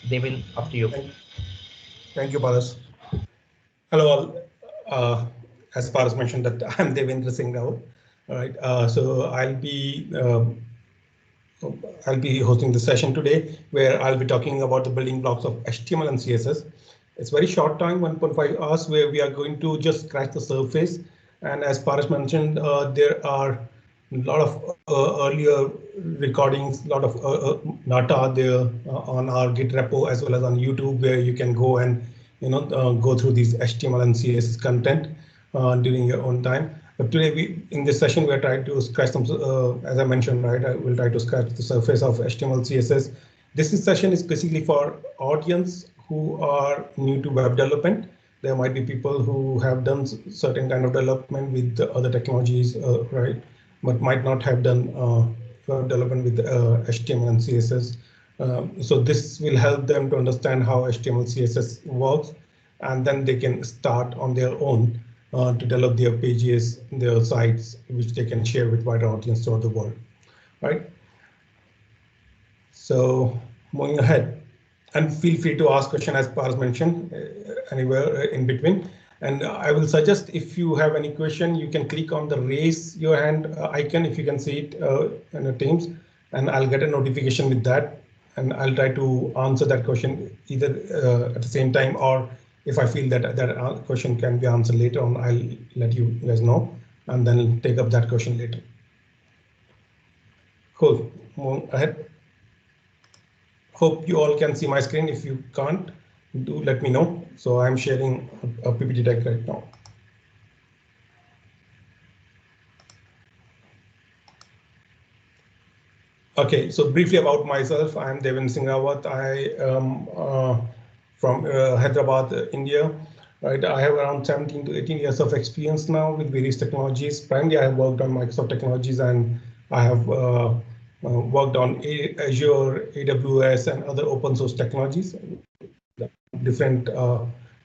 Devin, up to you. Thank you, Paras. Hello all. As Paras mentioned that I'm Devendra Singh Rao. All right. So I'll be hosting the session today where I'll be talking about the building blocks of HTML and CSS. It's very short time, 1.5 hours, where we are going to just scratch the surface. And as Paras mentioned, there are a lot of earlier recordings, a lot of data there on our Git repo as well as on YouTube, where you can go and go through these HTML and CSS content during your own time. But today, in this session, we are trying to scratch some, as I mentioned, right? I will try to scratch the surface of HTML, CSS. This session is basically for audience who are new to web development. There might be people who have done certain kind of development with the other technologies, right? But might not have done web development with HTML and CSS. So this will help them to understand how HTML, CSS works, and then they can start on their own to develop their pages, their sites, which they can share with wider audience throughout the world, right? So moving ahead, and feel free to ask question as Pars mentioned anywhere in between. And I will suggest if you have any question, you can click on the raise your hand icon if you can see it in the Teams, and I'll get a notification with that, and I'll try to answer that question either at the same time, or if I feel that that question can be answered later on, I'll let you guys know, and then take up that question later. Cool. Move ahead. Hope you all can see my screen. If you can't, do let me know. So I'm sharing a PPT deck right now. Okay, so briefly about myself, I'm Devin Singh Rawat. I am from Hyderabad, India. Right, I have around 17 to 18 years of experience now with various technologies. Primarily, I have worked on Microsoft technologies, and I have worked on Azure, AWS, and other open source technologies, different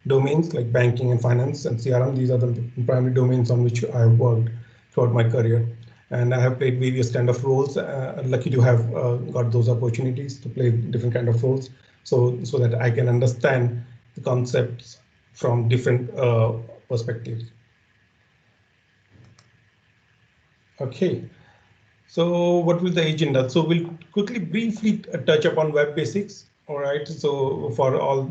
domains like banking and finance and CRM. These are the primary domains on which I have worked throughout my career. And I have played various kind of roles. Lucky to have got those opportunities to play different kind of roles, so that I can understand the concepts from different perspectives. Okay, so what will the agenda? So we'll quickly, briefly touch upon web basics. All right. So for all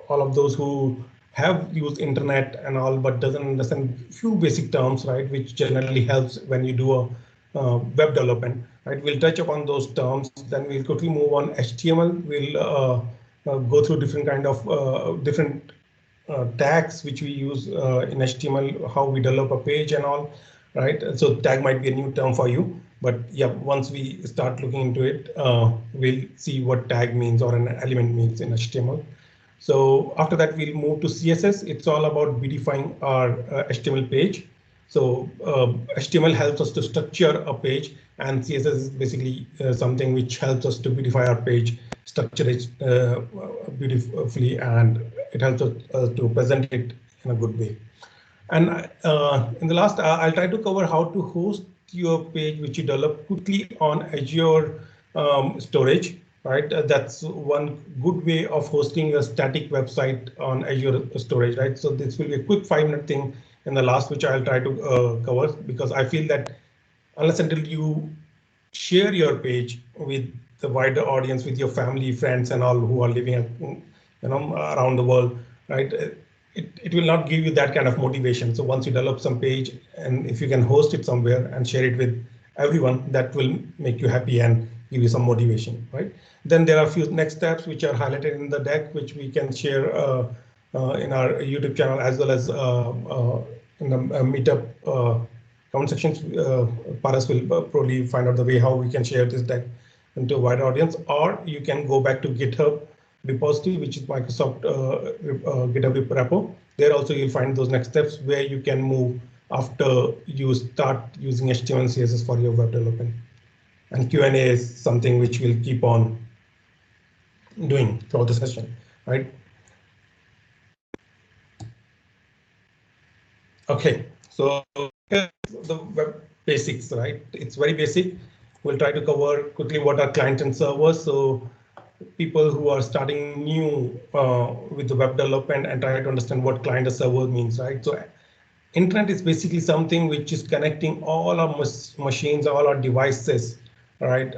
of those who have used internet and all, but doesn't understand few basic terms, right, which generally helps when you do a web development, right? We'll touch upon those terms. Then we'll quickly move on HTML. We'll go through different kind of different tags which we use in HTML, how we develop a page and all, right? So tag might be a new term for you, but yeah, once we start looking into it, we'll see what tag means or an element means in HTML. So after that, we'll move to CSS. It's all about beautifying our HTML page. So HTML helps us to structure a page, and CSS is basically something which helps us to beautify our page, structure it beautifully, and it helps us to present it in a good way. And in the last, I'll try to cover how to host your page which you develop quickly on Azure storage, right? That's one good way of hosting a static website on Azure storage, right? So this will be a quick 5-minute thing in the last, which I'll try to cover, because I feel that unless until you share your page with the wider audience, with your family, friends, and all who are living, around the world, right? It will not give you that kind of motivation. So once you develop some page, and if you can host it somewhere and share it with everyone, that will make you happy and give you some motivation, right? Then there are a few next steps which are highlighted in the deck, which we can share in our YouTube channel, as well as in the meetup comment sections. Paras will probably find out the way how we can share this deck into a wider audience, or you can go back to GitHub repository, which is Microsoft GitHub repo. There also you'll find those next steps where you can move after you start using HTML and CSS for your web development. And Q&A is something which we'll keep on doing throughout the session, right? Okay, so here's the web basics, right? It's very basic. We'll try to cover quickly what are client and servers. So people who are starting new with the web development and try to understand what client or server means, right? So internet is basically something which is connecting all our machines, all our devices, right?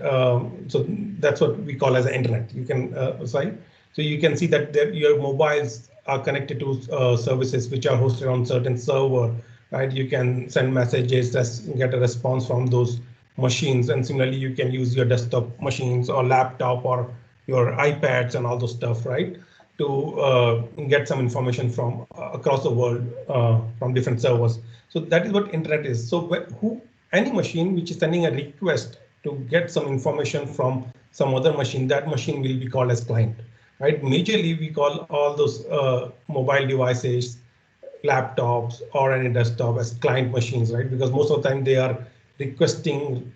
So that's what we call as the internet. You can sorry. So you can see that your mobiles are connected to services which are hosted on certain server, right? You can send messages, get a response from those machines, and similarly you can use your desktop machines or laptop or your iPads and all those stuff, right? To get some information from across the world from different servers. So that is what internet is. So any machine which is sending a request to get some information from some other machine, that machine will be called as client, right? Majorly, we call all those mobile devices, laptops, or any desktop as client machines, right? Because most of the time they are requesting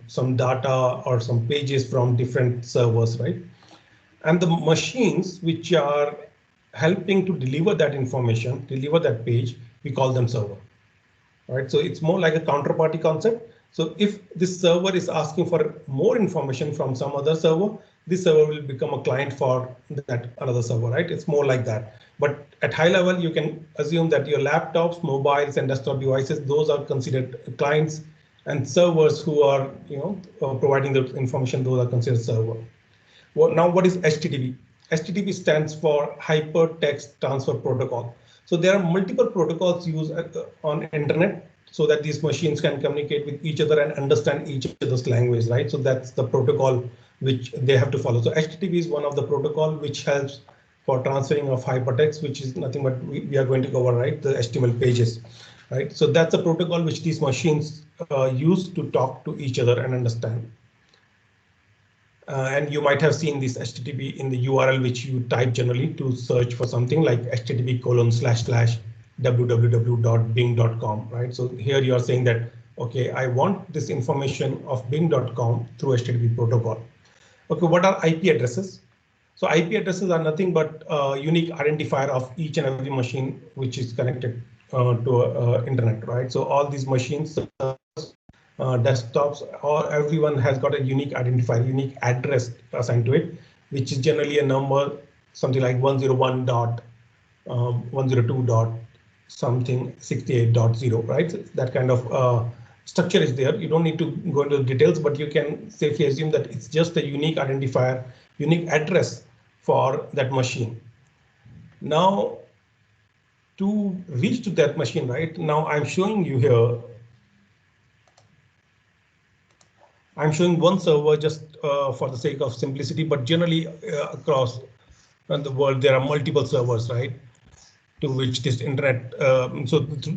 some data or some pages from different servers, right? And the machines which are helping to deliver that information, deliver that page, we call them server. Right, so it's more like a counterparty concept. So if this server is asking for more information from some other server, this server will become a client for that another server, right? It's more like that. But at high level, you can assume that your laptops, mobiles, and desktop devices, those are considered clients, and servers who are, providing the information, those are considered server. Well, now, what is HTTP? HTTP stands for Hypertext Transfer Protocol. So there are multiple protocols used on internet so that these machines can communicate with each other and understand each other's language, right? So that's the protocol which they have to follow. So HTTP is one of the protocol which helps for transferring of hypertext, which is nothing but we are going to cover, right? The HTML pages, right? So that's a protocol which these machines use to talk to each other and understand. And you might have seen this HTTP in the URL which you type generally to search for something like http://www.bing.com, right? So here you are saying that, okay, I want this information of bing.com through HTTP protocol. Okay, what are IP addresses? So IP addresses are nothing but a unique identifier of each and every machine which is connected to internet, right? So all these machines, desktops, or everyone has got a unique identifier, unique address assigned to it, which is generally a number, something like 101 dot 102 dot something 68.0, right? So that kind of structure is there. You don't need to go into the details, but you can safely assume that it's just a unique identifier, unique address for that machine. Now, to reach to that machine, right? Now I'm showing you here. I'm showing one server just for the sake of simplicity, but generally across the world, there are multiple servers, right? To which this internet,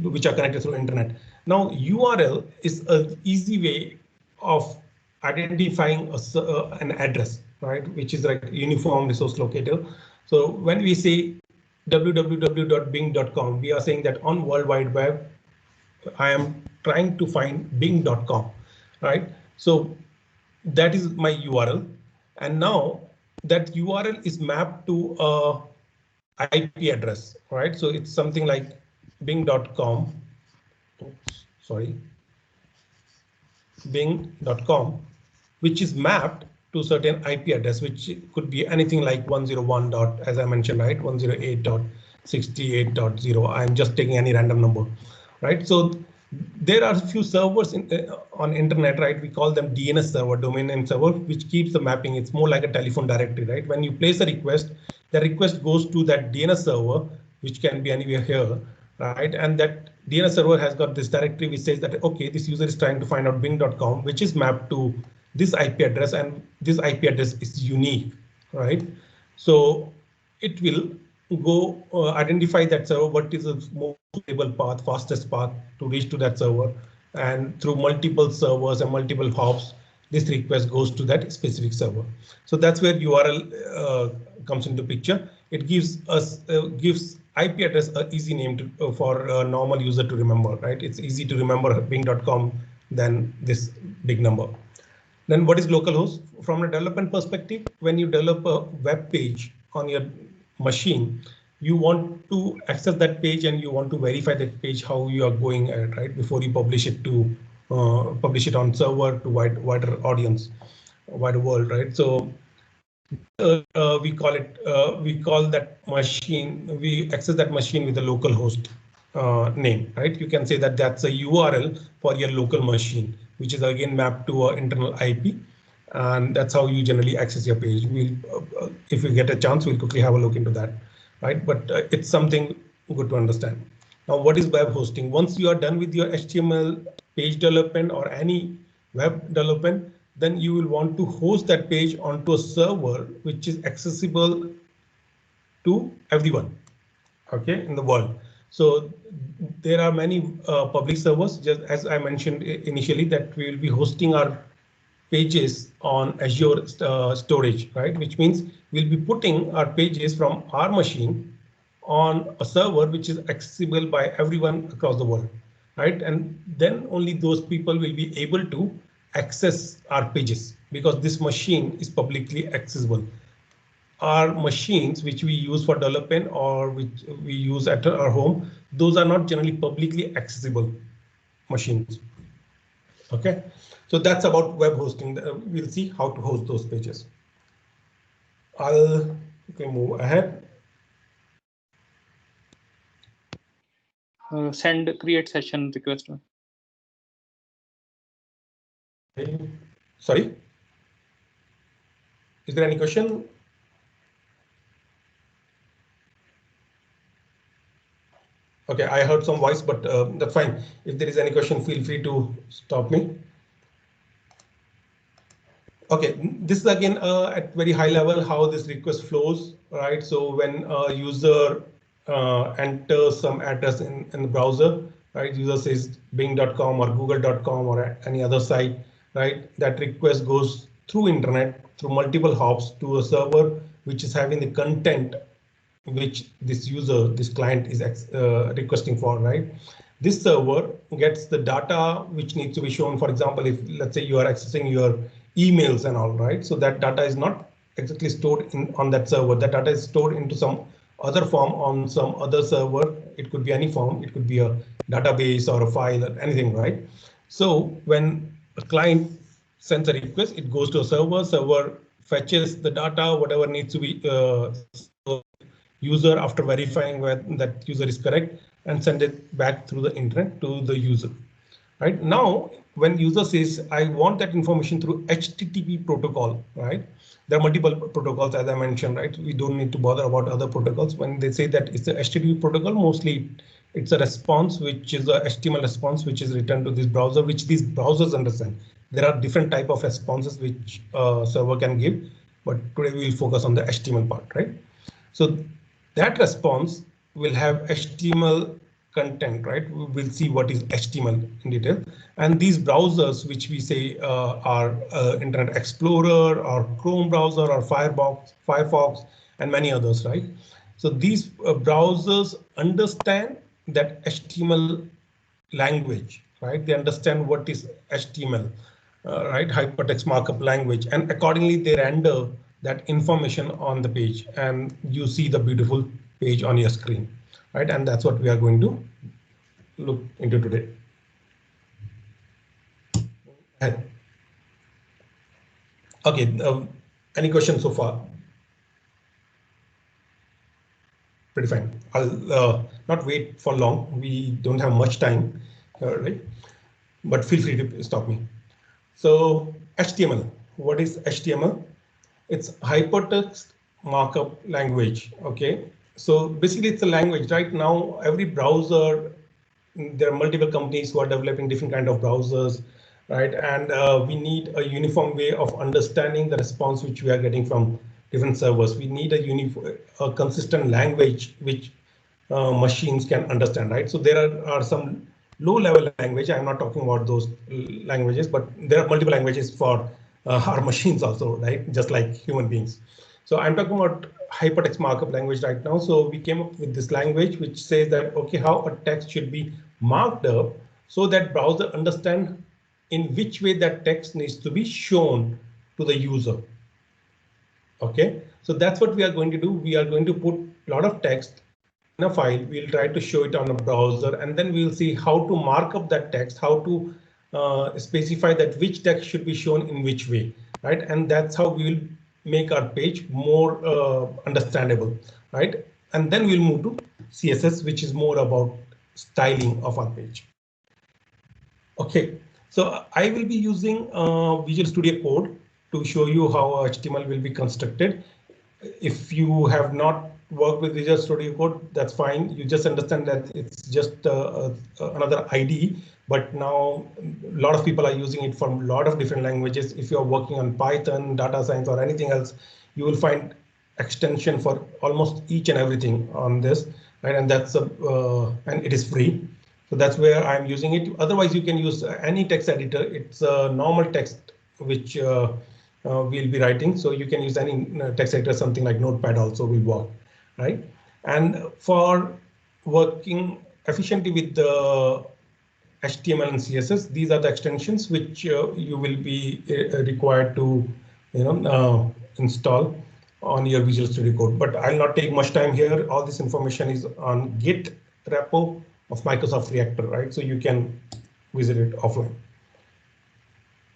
which are connected through internet. Now, URL is an easy way of identifying an address, right? Which is like uniform resource locator. So when we say www.bing.com, we are saying that on World Wide Web, I am trying to find bing.com, right? So that is my URL. And now that URL is mapped to a IP address, right? So it's something like bing.com, bing.com, which is mapped to certain IP address, which could be anything like 101 dot, as I mentioned, right? 108.68.0. I'm just taking any random number, right? So there are a few servers on internet, right? We call them DNS server, domain name server, which keeps the mapping. It's more like a telephone directory, right? When you place a request, the request goes to that DNS server, which can be anywhere here, right? And that DNS server has got this directory which says that, okay, this user is trying to find out bing.com, which is mapped to this IP address, and this IP address is unique, right? So it will go identify that server, what is the most stable path, fastest path to reach to that server, and through multiple servers and multiple hops, this request goes to that specific server. So that's where URL comes into picture. It gives us gives IP address an easy name to, for a normal user to remember, right? It's easy to remember bing.com than this big number. Then what is localhost? From a development perspective, when you develop a web page on your machine, you want to access that page and you want to verify that page how you are going at, right? Before you publish it to publish it on server to wider audience, wider world, right? So We call that machine, we access that machine with a local host name, right? You can say that that's a URL for your local machine, which is again mapped to an internal IP. And that's how you generally access your page. If we get a chance, we'll quickly have a look into that, right? But it's something good to understand. Now, what is web hosting? Once you are done with your HTML page development or any web development, then you will want to host that page onto a server which is accessible to everyone, okay, in the world. So there are many public servers, just as I mentioned initially, that we will be hosting our pages on Azure storage, right? Which means we'll be putting our pages from our machine on a server which is accessible by everyone across the world, right? And then only those people will be able to access our pages because this machine is publicly accessible. Our machines which we use for development or which we use at our home, those are not generally publicly accessible machines. Okay, so that's about web hosting. We'll see how to host those pages. I'll move ahead. Send create session request. Okay. Sorry, is there any question? Okay, I heard some voice, but that's fine. If there is any question, feel free to stop me. Okay, this is again at very high level how this request flows, right? So when a user enters some address in the browser, right? User says bing.com or google.com or any other site, right? That request goes through internet through multiple hops to a server which is having the content which this user, this client is requesting for, right? This server gets the data which needs to be shown. For example, if let's say you are accessing your emails and all, right? So that data is not exactly stored on that server. That data is stored into some other form on some other server. It could be any form. It could be a database or a file or anything, right? So when a client sends a request, it goes to a server. Server fetches the data, whatever needs to be user after verifying whether that user is correct and send it back through the internet to the user. Right now, when user says, I want that information through HTTP protocol, right? There are multiple protocols, as I mentioned, right? We don't need to bother about other protocols. When they say that it's the HTTP protocol, mostly it's a response, which is a HTML response, which is returned to this browser, which these browsers understand. There are different type of responses which server can give, but today we'll focus on the HTML part, right? So that response will have HTML content, right? We'll see what is HTML in detail. And these browsers, which we say are Internet Explorer or Chrome browser or Firefox, and many others, right? So these browsers understand that HTML language, right? They understand what is HTML, right? Hypertext markup language, and accordingly they render that information on the page, and you see the beautiful page on your screen, right? And that's what we are going to look into today. Okay, any questions so far? Pretty fine. I'll not wait for long. We don't have much time, right? But feel free to stop me. So HTML, what is HTML? It's hypertext markup language. Okay, so basically it's a language. Right now, every browser, there are multiple companies who are developing different kind of browsers, right? And we need a uniform way of understanding the response which we are getting from different servers. We need a consistent language which machines can understand, right? So there are some low-level language. I'm not talking about those languages, but there are multiple languages for our machines also, right? Just like human beings. So I'm talking about hypertext markup language right now. So we came up with this language which says that, okay, how a text should be marked up so that browser understand in which way that text needs to be shown to the user. Okay, so that's what we are going to do. We are going to put a lot of text in a file. We'll try to show it on a browser, and then we'll see how to mark up that text, how to specify that which text should be shown in which way, right? And that's how we make our page more understandable, right? And then we'll move to CSS, which is more about styling of our page. Okay, so I will be using Visual Studio Code to show you how HTML will be constructed. If you have not worked with Visual Studio Code, that's fine. You just understand that it's just another IDE, but now a lot of people are using it for a lot of different languages. If you're working on Python, data science, or anything else, you will find extension for almost each and everything on this, right? And that's and it is free. So that's where I'm using it. Otherwise, you can use any text editor. It's a normal text which we'll be writing. So you can use any text editor, something like Notepad also will work, right? And for working efficiently with the HTML and CSS, these are the extensions which you will be required to, install on your Visual Studio Code. But I'll not take much time here. All this information is on Git repo of Microsoft Reactor, right? So you can visit it offline.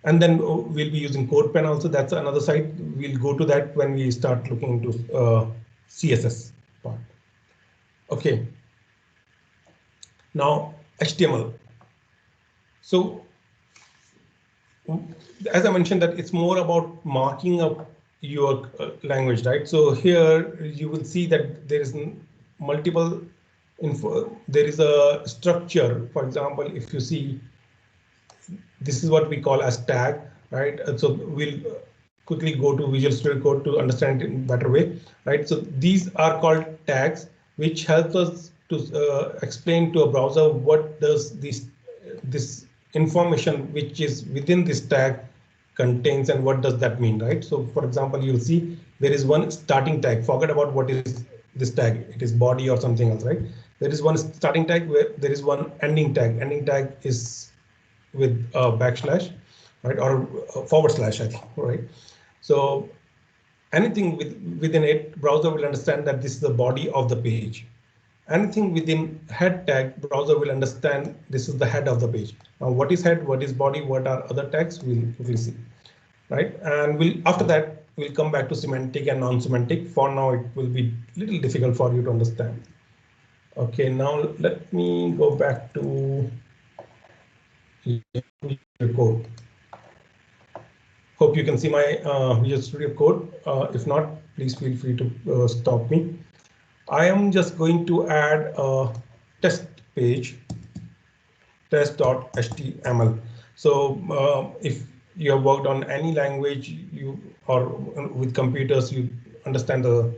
And then we'll be using CodePen also. That's another site. We'll go to that when we start looking into CSS part. Okay. Now HTML. So as I mentioned, that it's more about marking up your language, right? So here you will see that there is multiple info. There is a structure. For example, if you see, this is what we call as tag, right? So we'll quickly go to Visual Studio Code to understand it in a better way, right? So these are called tags, which helps us to explain to a browser what does this information which is within this tag contains and what does that mean, right? So for example, you'll see there is one starting tag. Forget about what is this tag. It is body or something else, right? There is one starting tag where there is one ending tag. Ending tag is with a backslash, right, or forward slash, I think, right? So anything within it, browser will understand that this is the body of the page. Anything within head tag, browser will understand this is the head of the page. Now, what is head, what is body, what are other tags, we'll see, right? And after that, we'll come back to semantic and non-semantic. For now, it will be a little difficult for you to understand. Okay, now let me go back to code. Hope you can see my Visual Studio Code. If not, please feel free to stop me. I am just going to add a test page, test.html. So if you have worked on any language, or with computers, you understand the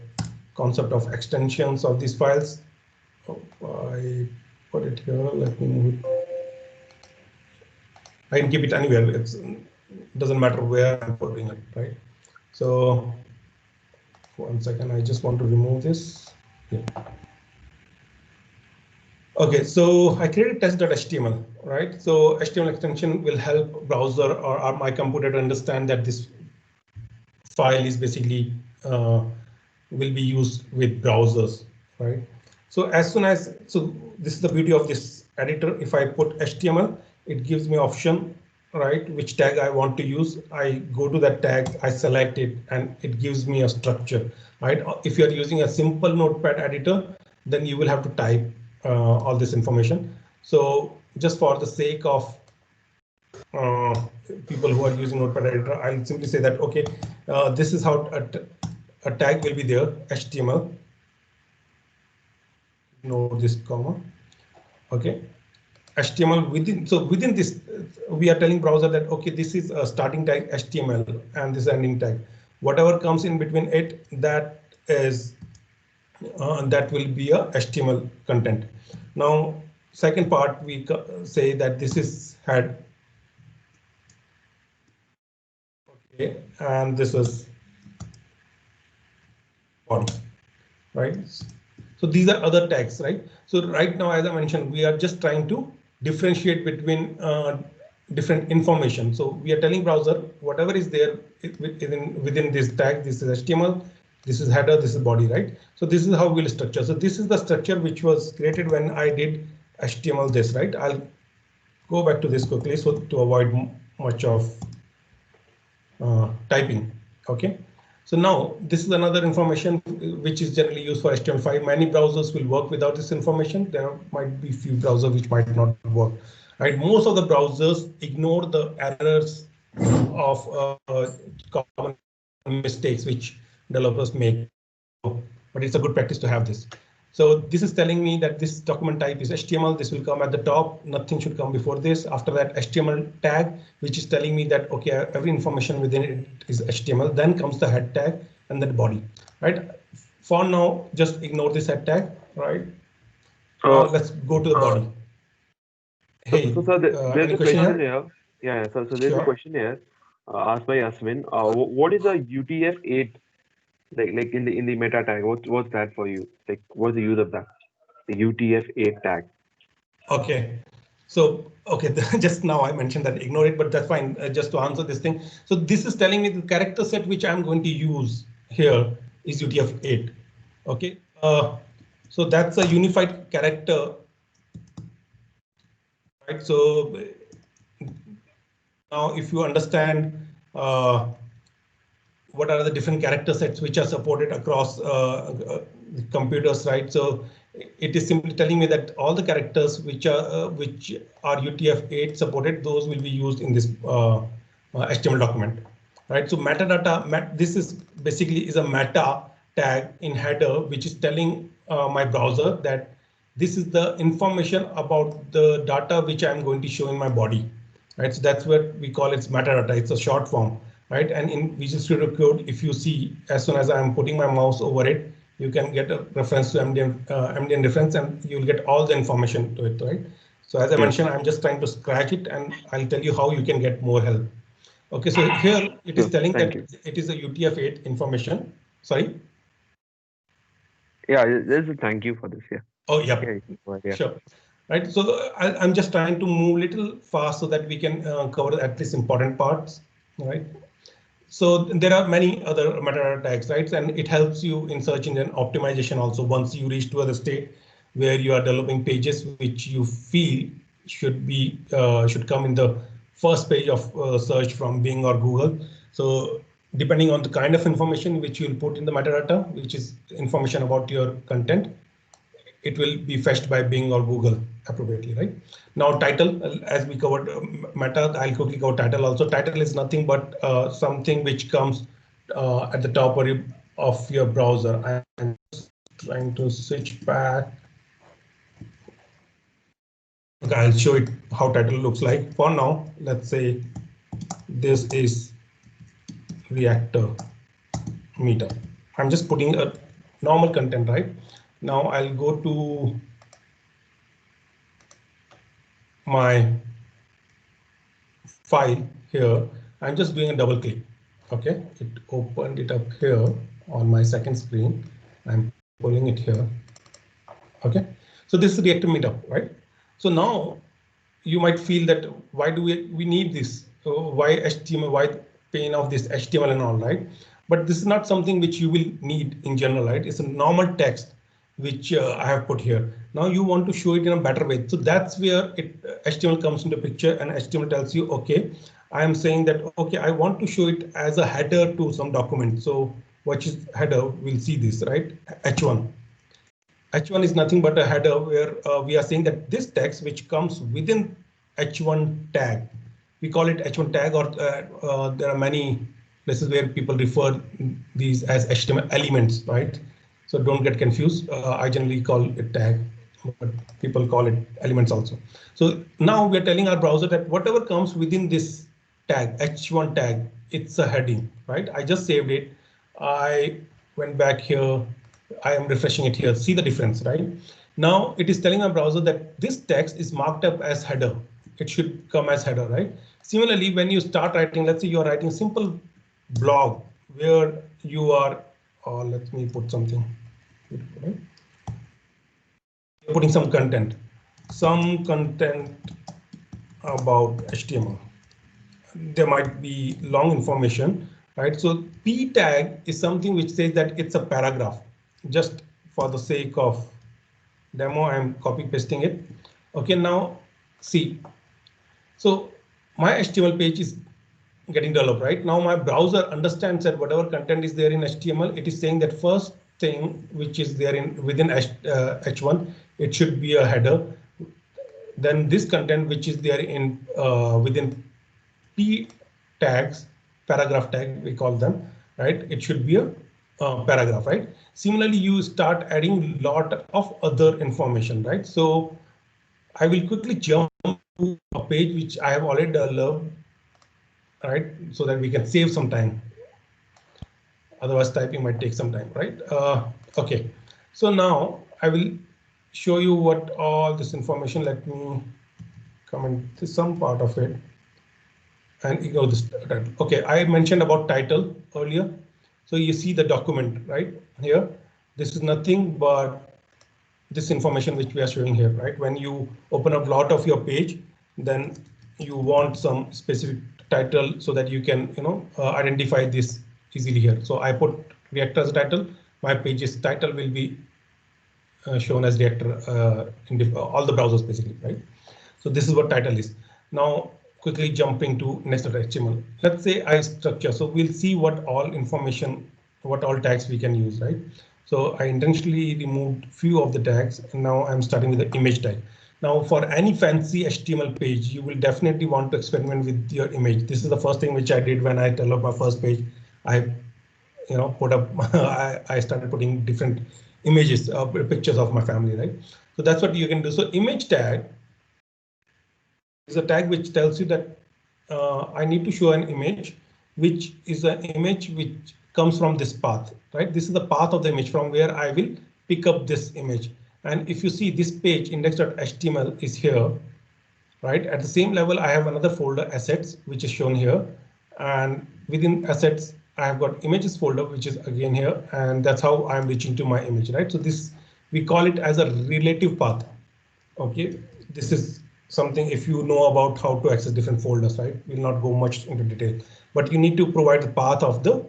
concept of extensions of these files. Oh, I put it here. Let me move it. I can keep it anywhere. It doesn't matter where I'm putting it, right? So 1 second, I just want to remove this. Yeah. Okay, so I created test.html, right? So HTML extension will help browser or my computer to understand that this file is basically will be used with browsers, right? So this is the beauty of this editor. If I put HTML, it gives me option, right? Which tag I want to use. I go to that tag, I select it, and it gives me a structure, right? If you're using a simple Notepad editor, then you will have to type all this information. So just for the sake of people who are using Notepad editor, I'll simply say that, okay, this is how a tag will be there, HTML. Ignore this comma. Okay. HTML within this, we are telling browser that, okay, this is a starting tag HTML and this ending tag. Whatever comes in between it, that will be a HTML content. Now, second part, we say that this is head. Okay, and this is body, right? So these are other tags, right? So right now, as I mentioned, we are just trying to differentiate between different information. So we are telling browser whatever is there within this tag. This is HTML, this is header, this is body, right? So this is how we'll structure. So this is the structure which was created when I did HTML this, right? I'll go back to this quickly so to avoid much of typing. Okay, So now this is another information which is generally used for HTML5. Many browsers will work without this information. There might be few browsers which might not work. Right? Most of the browsers ignore the errors of common mistakes which developers make. But it's a good practice to have this. So this is telling me that this document type is HTML. This will come at the top. Nothing should come before this. After that, HTML tag, which is telling me that, OK, every information within it is HTML. Then comes the head tag and then the body. Right. For now, just ignore this head tag. Right. Now let's go to the body. Hey, so there's any a question question here? here. Yeah, so there's a Sure. question here asked by Yasmin. What is a UTF-8 like in the meta tag? What's that for you? Like, what's the use of that? The UTF-8 tag. OK, so OK, just now I mentioned that ignore it, but that's fine. Just to answer this thing. So this is telling me the character set which I'm going to use here is UTF-8. OK, so that's a unified character. Right. So now if you understand what are the different character sets which are supported across computers, right? So it is simply telling me that all the characters which are UTF-8 supported, those will be used in this HTML document, right? So metadata, this is basically is a meta tag in header, which is telling my browser that this is the information about the data which I'm going to show in my body, right? So that's what we call it's metadata. It's a short form. Right, and in Visual Studio Code, if you see, as soon as I'm putting my mouse over it, you can get a reference to MDN reference, and you'll get all the information to it, right? So as I mentioned, I'm just trying to scratch it, and I'll tell you how you can get more help. OK, so here it is telling that it is a UTF-8 information. Sorry. Yeah, there's a thank you for this. Yeah. Oh, yeah. Yeah. Sure. Right. So I'm just trying to move a little fast so that we can cover at least important parts. Right. So there are many other metadata tags, right? And it helps you in search engine optimization also. Once you reach to other state where you are developing pages which you feel should come in the first page of search from Bing or Google. So depending on the kind of information which you'll put in the metadata, which is information about your content, it will be fetched by Bing or Google appropriately, right? Now title, as we covered meta, I'll quickly cover title also. Title is nothing but something which comes at the top of your browser. I'm just trying to switch back. Okay, I'll show it how title looks like. For now, let's say this is Reactor Meetup. I'm just putting a normal content, right? Now I'll go to my file here. I'm just doing a double click. OK, it opened it up here on my second screen. I'm pulling it here. OK, so this is Reactor Meetup, right? So now you might feel that why do we need this? Why HTML? Why pain of this HTML and all, right? But this is not something which you will need in general, right? It's a normal text which I have put here. Now you want to show it in a better way. So that's where HTML comes into picture, and HTML tells you, OK, I am saying that, OK, I want to show it as a header to some document. So what is header? We'll see this, right? H1. H1 is nothing but a header where we are saying that this text which comes within H1 tag, we call it H1 tag, or there are many places where people refer these as HTML elements, right? So don't get confused. I generally call it tag, but people call it elements also. So now we are telling our browser that whatever comes within this tag, H1 tag, it's a heading, right? I just saved it. I went back here. I am refreshing it here. See the difference, right? Now it is telling our browser that this text is marked up as header. It should come as header, right? Similarly, when you start writing, let's say you're writing simple blog where you are, let me put something, right? You're putting some content about HTML. There might be long information, right? So P tag is something which says that it's a paragraph. Just for the sake of demo, I'm copy pasting it. OK, now see. So my HTML page is getting developed. Right now, my browser understands that whatever content is there in HTML, it is saying that first thing which is there in within H1, it should be a header. Then this content which is there in within P tags, paragraph tag we call them, right? It should be a paragraph, right? Similarly, you start adding lot of other information, right? So I will quickly jump to a page which I have already developed, right? So that we can save some time. Otherwise, typing might take some time, right? Okay, so now I will show you what all this information. Let me comment to some part of it and ignore this title. Okay, I mentioned about title earlier. So you see the document right here. This is nothing but this information which we are showing here, right? When you open up a lot of your page, then you want some specific title so that you can, identify this easily here. So I put Reactor as a title. My page's title will be shown as Reactor in all the browsers basically, right? So this is what title is. Now quickly jumping to next.html. Let's say I structure. So we'll see what all information, what all tags we can use, right? So I intentionally removed few of the tags and now I'm starting with the image tag. Now for any fancy HTML page, you will definitely want to experiment with your image. This is the first thing which I did when I developed my first page. I put up, I started putting different images, pictures of my family, right? So that's what you can do. So image tag is a tag which tells you that I need to show an image, which is an image which comes from this path, right? This is the path of the image from where I will pick up this image. And if you see this page index.html is here, right? At the same level, I have another folder assets, which is shown here. And within assets, I have got images folder, which is again here. And that's how I'm reaching to my image, right? So this, we call it as a relative path. Okay, this is something if you know about how to access different folders, right? We'll not go much into detail, but you need to provide the path of the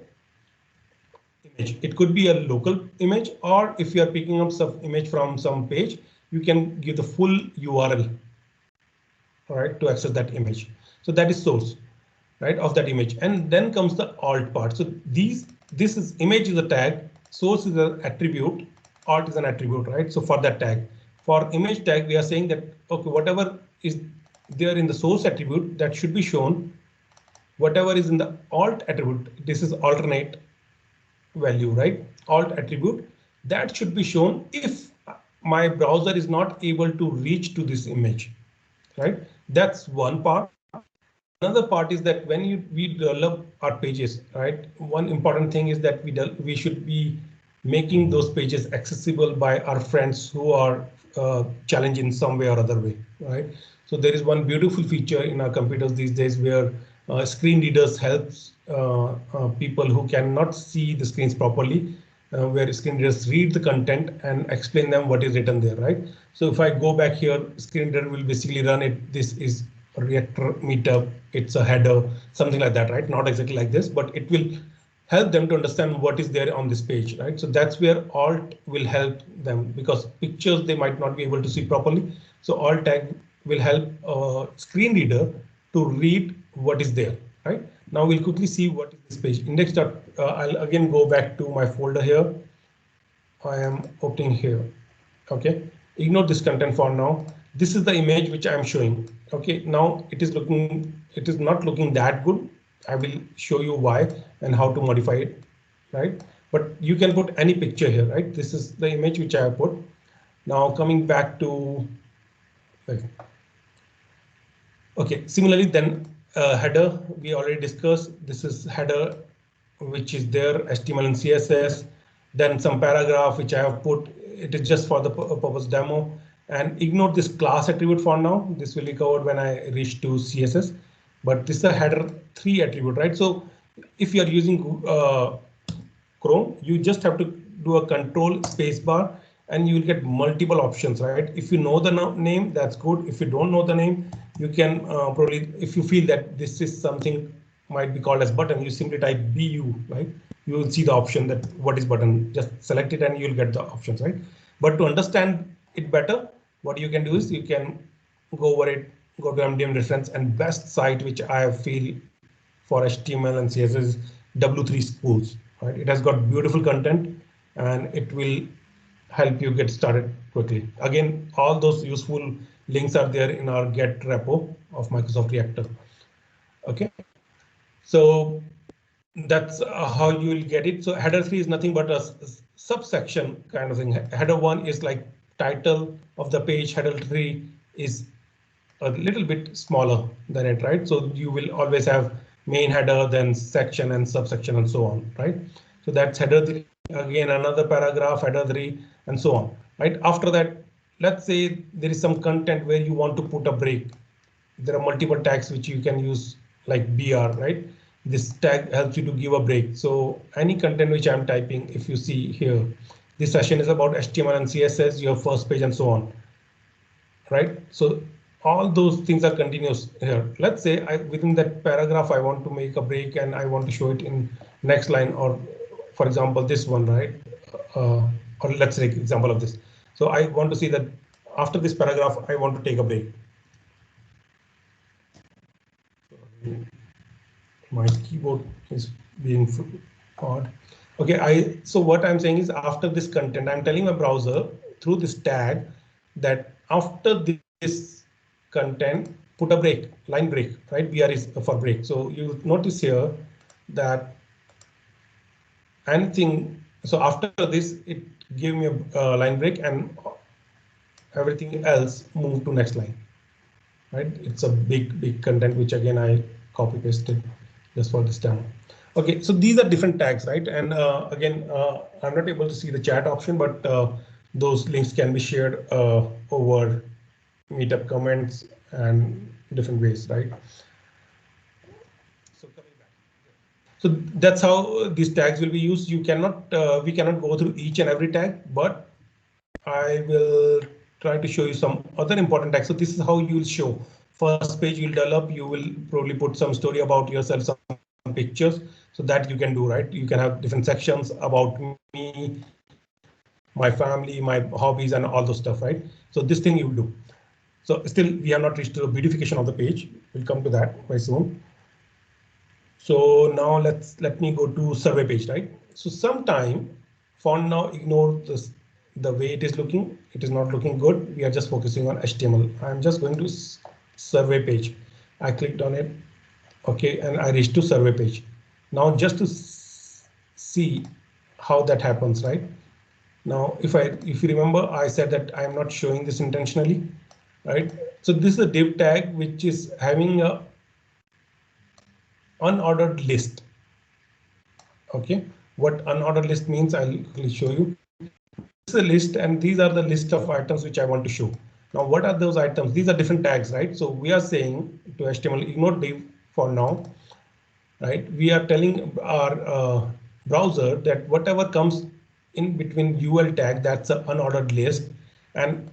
image. It could be a local image, or if you are picking up some image from some page, you can give the full URL, all right, to access that image. So that is source, right, of that image. And then comes the alt part. So this is image is a tag, source is an attribute, alt is an attribute, right? So for that tag, for image tag, we are saying that, okay, whatever is there in the source attribute that should be shown, whatever is in the alt attribute, this is alternate value, right? Alt attribute that should be shown if my browser is not able to reach to this image, right? That's one part. Another part is that when we develop our pages, right? One important thing is that we should be making those pages accessible by our friends who are challenged in some way or other way, right? So there is one beautiful feature in our computers these days where screen readers helps people who cannot see the screens properly, where screen readers read the content and explain them what is written there, right? So if I go back here, screen reader will basically run it. This is Reactor meetup, it's a header, something like that, right? Not exactly like this, but it will help them to understand what is there on this page, right? So that's where alt will help them, because pictures they might not be able to see properly. So alt tag will help screen reader to read what is there, right? Now we'll quickly see what is this page index. I'll again go back to my folder here. I am opening here. Okay, ignore this content for now. This is the image which I'm showing. Okay, now it is not looking that good. I will show you why and how to modify it, right? But you can put any picture here, right? This is the image which I have put. Now coming back to, okay, similarly then header we already discussed. This is header which is there, HTML and CSS. Then some paragraph which I have put. It is just for the purpose demo, and ignore this class attribute for now. This will be covered when I reach to CSS. But this is a header 3 attribute, right? So if you are using Chrome, you just have to do a control spacebar and you will get multiple options, right? If you know the name, that's good. If you don't know the name, you can probably, if you feel that this is something might be called as button, you simply type BU, right? You will see the option that what is button, just select it and you'll get the options, right? But to understand it better, what you can do is you can go over it, go to MDM reference, and best site which I feel for HTML and CSS W3 schools. Right? It has got beautiful content and it will help you get started quickly. Again, all those useful links are there in our Get repo of Microsoft Reactor. Okay, so that's how you will get it. So header 3 is nothing but a subsection kind of thing. Header 1 is like title of the page. Header 3 is a little bit smaller than it, right? So you will always have main header, then section and subsection and so on, right? So that's header 3, again another paragraph, header 3 and so on, right? After that, let's say there is some content where you want to put a break. There are multiple tags which you can use like BR, right? This tag helps you to give a break. So any content which I'm typing, if you see here, this session is about HTML and CSS, your first page and so on, right? So all those things are continuous here. Let's say within that paragraph, I want to make a break and I want to show it in next line, or for example, this one, right? Or let's take example of this. So I want to see that after this paragraph, I want to take a break. My keyboard is being odd. Okay, so what I'm saying is after this content, I'm telling my browser through this tag that after this content, put a break, line break, right? BR is for break. So you notice here that anything, so after this, it gave me a line break and everything else moved to next line, right? It's a big content, which again, I copy pasted just for this demo. Okay, so these are different tags, right? And again, I'm not able to see the chat option, but those links can be shared over meetup comments and different ways, right? So coming back. So that's how these tags will be used. You cannot, we cannot go through each and every tag, but I will try to show you some other important tags. So this is how you will show. First page you'll develop, you will probably put some story about yourself, some pictures, so that you can do, right? You can have different sections about me, my family, my hobbies and all those stuff, right? So this thing you will do. So still we have not reached the beautification of the page. We'll come to that very soon. So now let me go to survey page, right? So sometime for now, ignore this, the way it is looking. It is not looking good. We are just focusing on HTML. I'm just going to survey page. I clicked on it. Okay, and I reached to survey page. Now just to see how that happens, right? Now, if you remember, I said that I am not showing this intentionally, right? So this is a div tag which is having a unordered list. Okay, what unordered list means, I'll show you. This is a list, and these are the list of items which I want to show. Now, what are those items? These are different tags, right? So we are saying to HTML, ignore div for now, right? We are telling our browser that whatever comes in between UL tag, that's an unordered list, and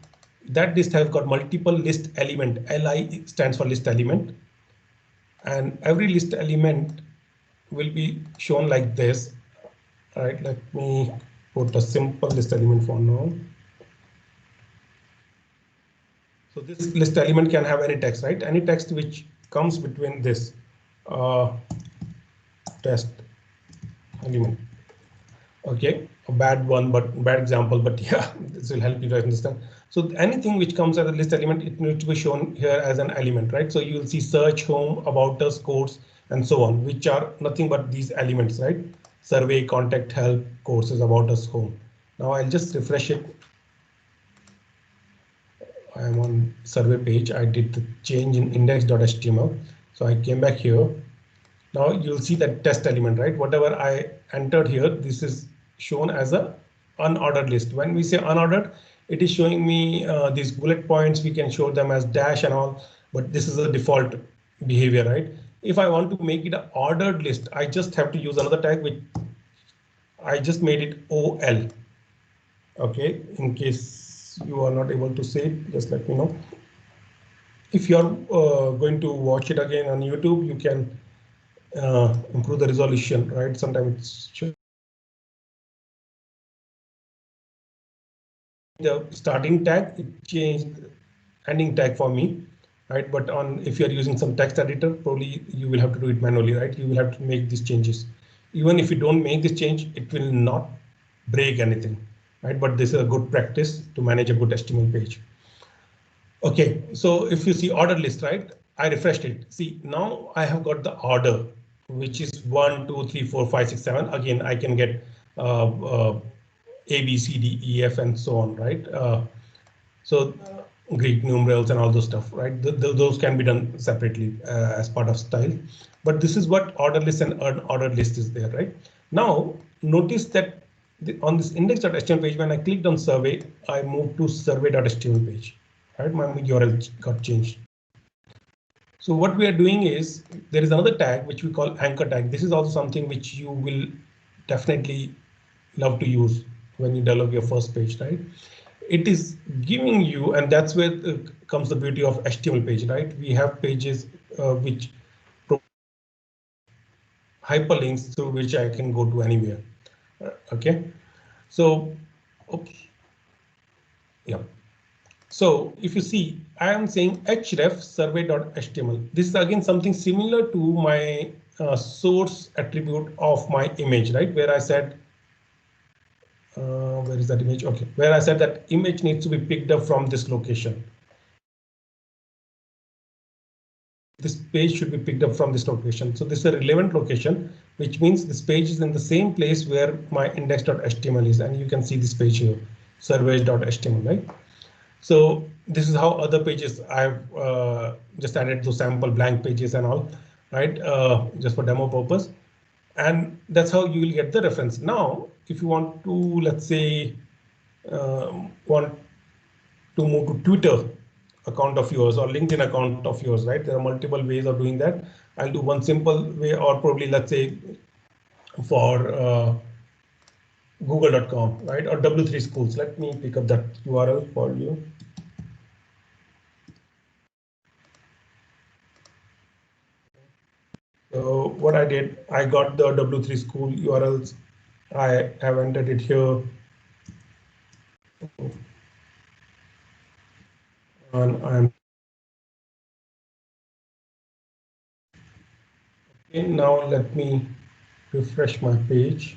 that list has got multiple list element. Li stands for list element, and every list element will be shown like this. All right, let me put a simple list element for now. So this list element can have any text, right? Any text which comes between this test element. Okay, a bad one, but bad example, but yeah, this will help you to understand. So anything which comes as a list element, it needs to be shown here as an element, right? So you will see search, home, about us, course, and so on, which are nothing but these elements, right? Survey, contact, help, courses, about us, home. Now I'll just refresh it. I am on survey page. I did the change in index.html. So I came back here. Now you'll see that test element, right? Whatever I entered here, this is shown as a unordered list. When we say unordered, it is showing me these bullet points. We can show them as dash and all, but this is a default behavior, right? If I want to make it an ordered list, I just have to use another tag, which I just made it OL. Okay, in case you are not able to see it, just let me know. If you're going to watch it again on YouTube, you can improve the resolution, right? Sometimes it's the starting tag, it changed ending tag for me, right? But if you are using some text editor, probably you will have to do it manually, right? You will have to make these changes. Even if you don't make this change, it will not break anything, right? But this is a good practice to manage a good HTML page. Okay, so if you see order list, right? I refreshed it. See, now I have got the order, which is 1, 2, 3, 4, 5, 6, 7. Again, I can get A, B, C, D, E, F, and so on, right? So Greek numerals and all those stuff, right? Those can be done separately as part of style. But this is what order list and order list is there, right? Now, notice that on this index.html page, when I clicked on survey, I moved to survey.html page, right? My URL got changed. So what we are doing is there is another tag which we call anchor tag. This is also something which you will definitely love to use when you develop your first page, right? It is giving you, and that's where comes the beauty of HTML page, right? We have pages which hyperlinks through which I can go to anywhere. Okay, so oops, yeah. So if you see, I am saying href survey.html. This is again something similar to my source attribute of my image, right? Where I said, where is that image? Okay, where I said that image needs to be picked up from this location. This page should be picked up from this location. So this is a relevant location, which means this page is in the same place where my index.html is. And you can see this page here, surveys.html, right? So this is how other pages I've just added those sample blank pages and all, right? Just for demo purpose. And that's how you will get the reference. Now, if you want to, let's say, want to move to Twitter account of yours or LinkedIn account of yours, right? There are multiple ways of doing that. I'll do one simple way, or probably let's say for google.com, right? Or W3 schools. Let me pick up that URL for you. So what I did, I got the W3 school URLs. I have entered it here. And I'm okay. Now let me refresh my page.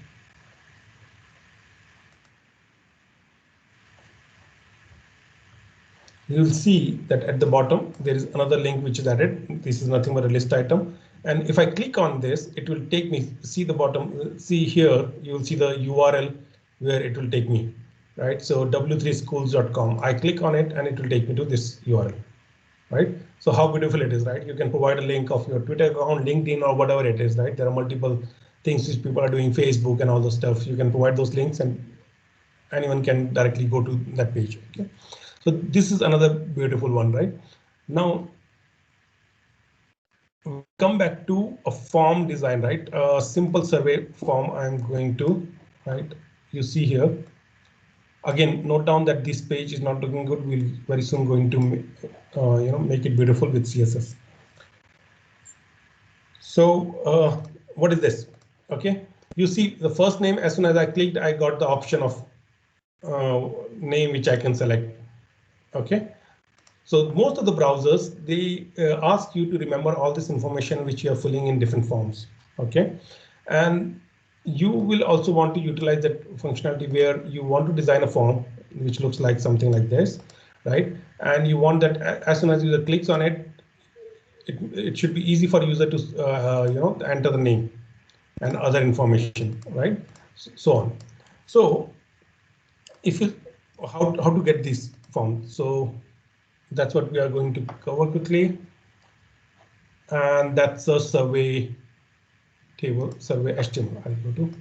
You'll see that at the bottom, there is another link which is added. This is nothing but a list item. And if I click on this, it will take me, see the bottom, see here, you'll see the URL where it will take me, right? So w3schools.com. I click on it and it will take me to this URL, right? So how beautiful it is, right? You can provide a link of your Twitter account, LinkedIn, or whatever it is, right? There are multiple things which people are doing, Facebook and all those stuff. You can provide those links and anyone can directly go to that page, okay? So this is another beautiful one, right? Now, come back to a form design, right? A simple survey form I'm going to, right? You see here. Again, note down that this page is not looking good. We'll very soon going to, make it beautiful with CSS. So what is this? Okay, you see the first name. As soon as I clicked, I got the option of name which I can select. Okay. So most of the browsers, they ask you to remember all this information which you are filling in different forms. OK, and you will also want to utilize that functionality where you want to design a form which looks like something like this, right? And you want that as soon as user clicks on it, it should be easy for user to enter the name and other information, right? So on. So if you how to get this form, so that's what we are going to cover quickly. And that's a survey table, survey HTML. I'll go to.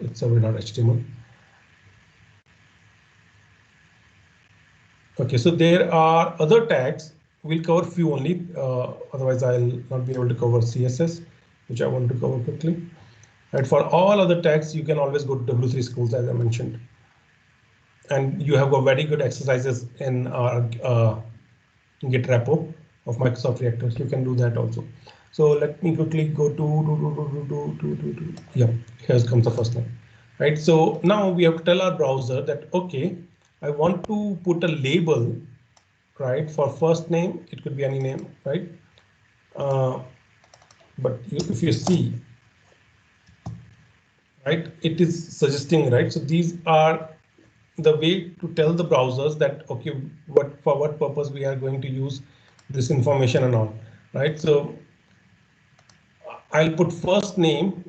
It's survey.html. Okay, so there are other tags. We'll cover few only. Otherwise, I'll not be able to cover CSS, which I want to cover quickly. Right, for all other tags, you can always go to W3 schools, as I mentioned. And you have got very good exercises in our Git repo of Microsoft Reactor. You can do that also. So let me quickly go to yeah, here comes the first one, right? So now we have to tell our browser that, OK, I want to put a label, right, for first name. It could be any name, right? But if you see, right, it is suggesting, right? So these are the way to tell the browsers that, okay, for what purpose we are going to use this information and all, right? So I'll put first name.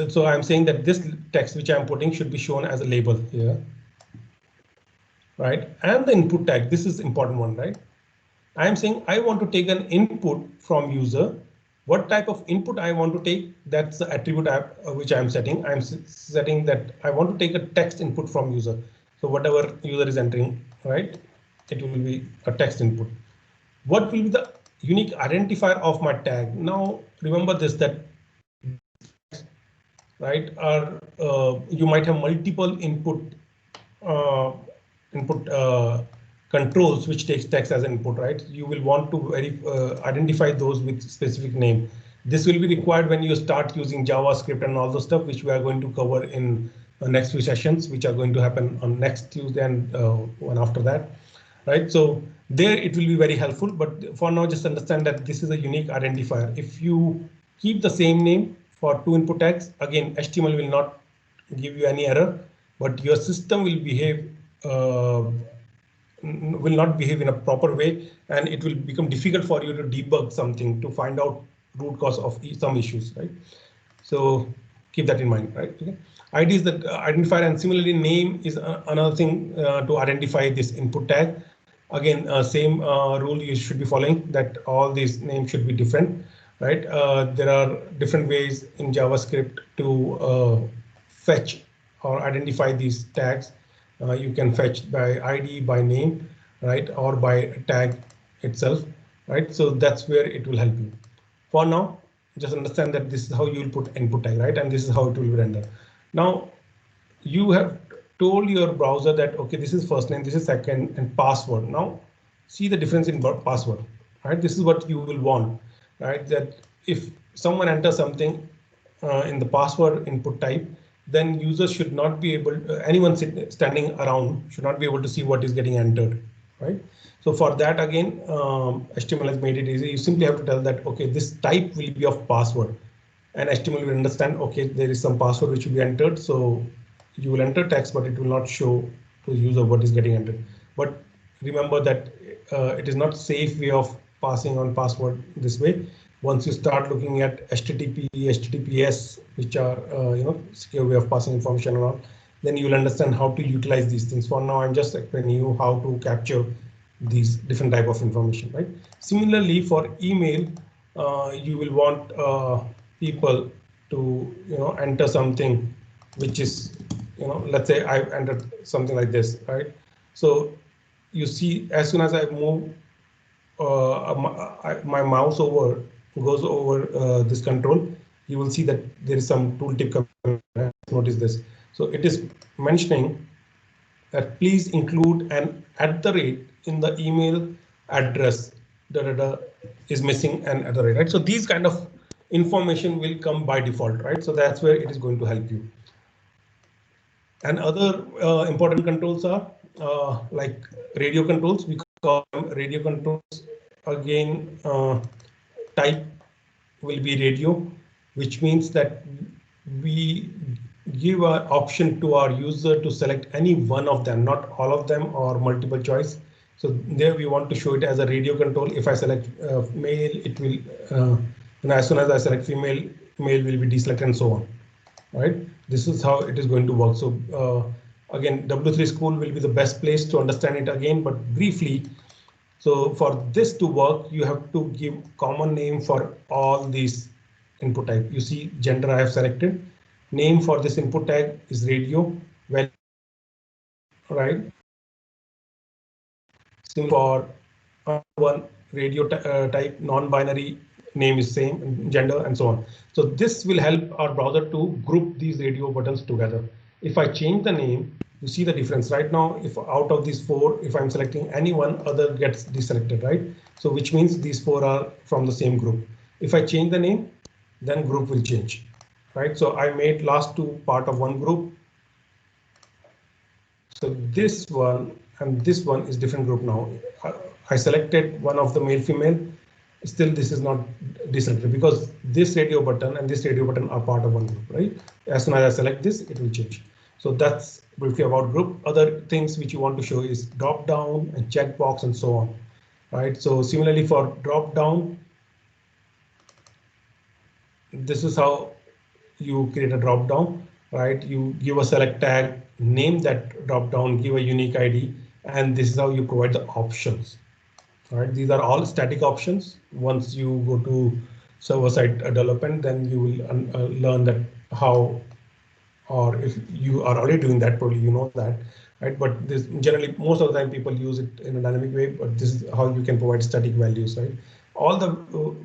So I'm saying that this text which I'm putting should be shown as a label here, right? And the input tag, this is important one, right? I'm saying I want to take an input from user. What type of input I want to take, that's the attribute which I'm setting. I'm setting that I want to take a text input from user. So whatever user is entering, right, it will be a text input. What will be the unique identifier of my tag? Now remember this, that right, are you might have multiple uh, input controls which takes text as an input, right? You will want to identify those with specific name. This will be required when you start using JavaScript and all the stuff which we are going to cover in the next few sessions, which are going to happen on next Tuesday and one after that, right? So there it will be very helpful, but for now just understand that this is a unique identifier. If you keep the same name for two input tags, again HTML will not give you any error, but your system will behave will not behave in a proper way, and it will become difficult for you to debug something to find out root cause of some issues, right? So keep that in mind, right? Okay. ID is the identifier, and similarly name is another thing to identify this input tag. Again, same rule you should be following, that all these names should be different, right? There are different ways in JavaScript to fetch or identify these tags. You can fetch by ID, by name, right, or by tag itself, right? So that's where it will help you. For now, just understand that this is how you will put input tag, right? And this is how it will be rendered. Now, you have told your browser that, okay, this is first name, this is second, and password. Now, see the difference in password, right? This is what you will want, right? That if someone enters something in the password input type, then users should not be able, anyone standing around should not be able to see what is getting entered, right? So for that, again, HTML has made it easy. You simply have to tell that, okay, this type will be of password, and HTML will understand, okay, there is some password which will be entered. So you will enter text, but it will not show to the user what is getting entered. But remember that it is not safe way of passing on password this way. Once you start looking at HTTP, HTTPS, which are secure way of passing information around, then you will understand how to utilize these things. For now, I'm just explaining you how to capture these different type of information, right? Similarly, for email, you will want people to enter something which is, let's say I entered something like this, right? So you see, as soon as I move my mouse goes over this control, you will see that there is some tooltip coming. Notice this. So it is mentioning that please include an @ in the email address. Is missing an @ right? So these kind of information will come by default, right? So that's where it is going to help you. And other important controls are like radio controls. We call them radio controls. Again, type will be radio, which means that we give an option to our user to select any one of them, not all of them or multiple choice. So there we want to show it as a radio control. If I select male, it will, as soon as I select female, male will be deselected and so on. Right? This is how it is going to work. So again, W3 School will be the best place to understand it again, but briefly. So for this to work, you have to give common name for all these input type. You see gender I have selected. Name for this input tag is radio. Well, right. Same for one radio type, non-binary name is same, gender and so on. So this will help our browser to group these radio buttons together. If I change the name, you see the difference right now. If out of these four, if I'm selecting any one, other gets deselected, right? So which means these four are from the same group. If I change the name, then group will change, right? So I made last two part of one group. So this one and this one is different group now. I selected one of the male female. Still, this is not deselected because this radio button and this radio button are part of one group, right? As soon as I select this, it will change. So that's briefly about group. Other things which you want to show is drop down and checkbox and so on, right? So similarly for drop down, this is how you create a drop down, right? You give a select tag, name that drop down, give a unique ID, and this is how you provide the options. All right, these are all static options. Once you go to server-side development, then you will learn that how, or if you are already doing that, probably you know that, right? But this generally most of the time people use it in a dynamic way, but this is how you can provide static values, right? All the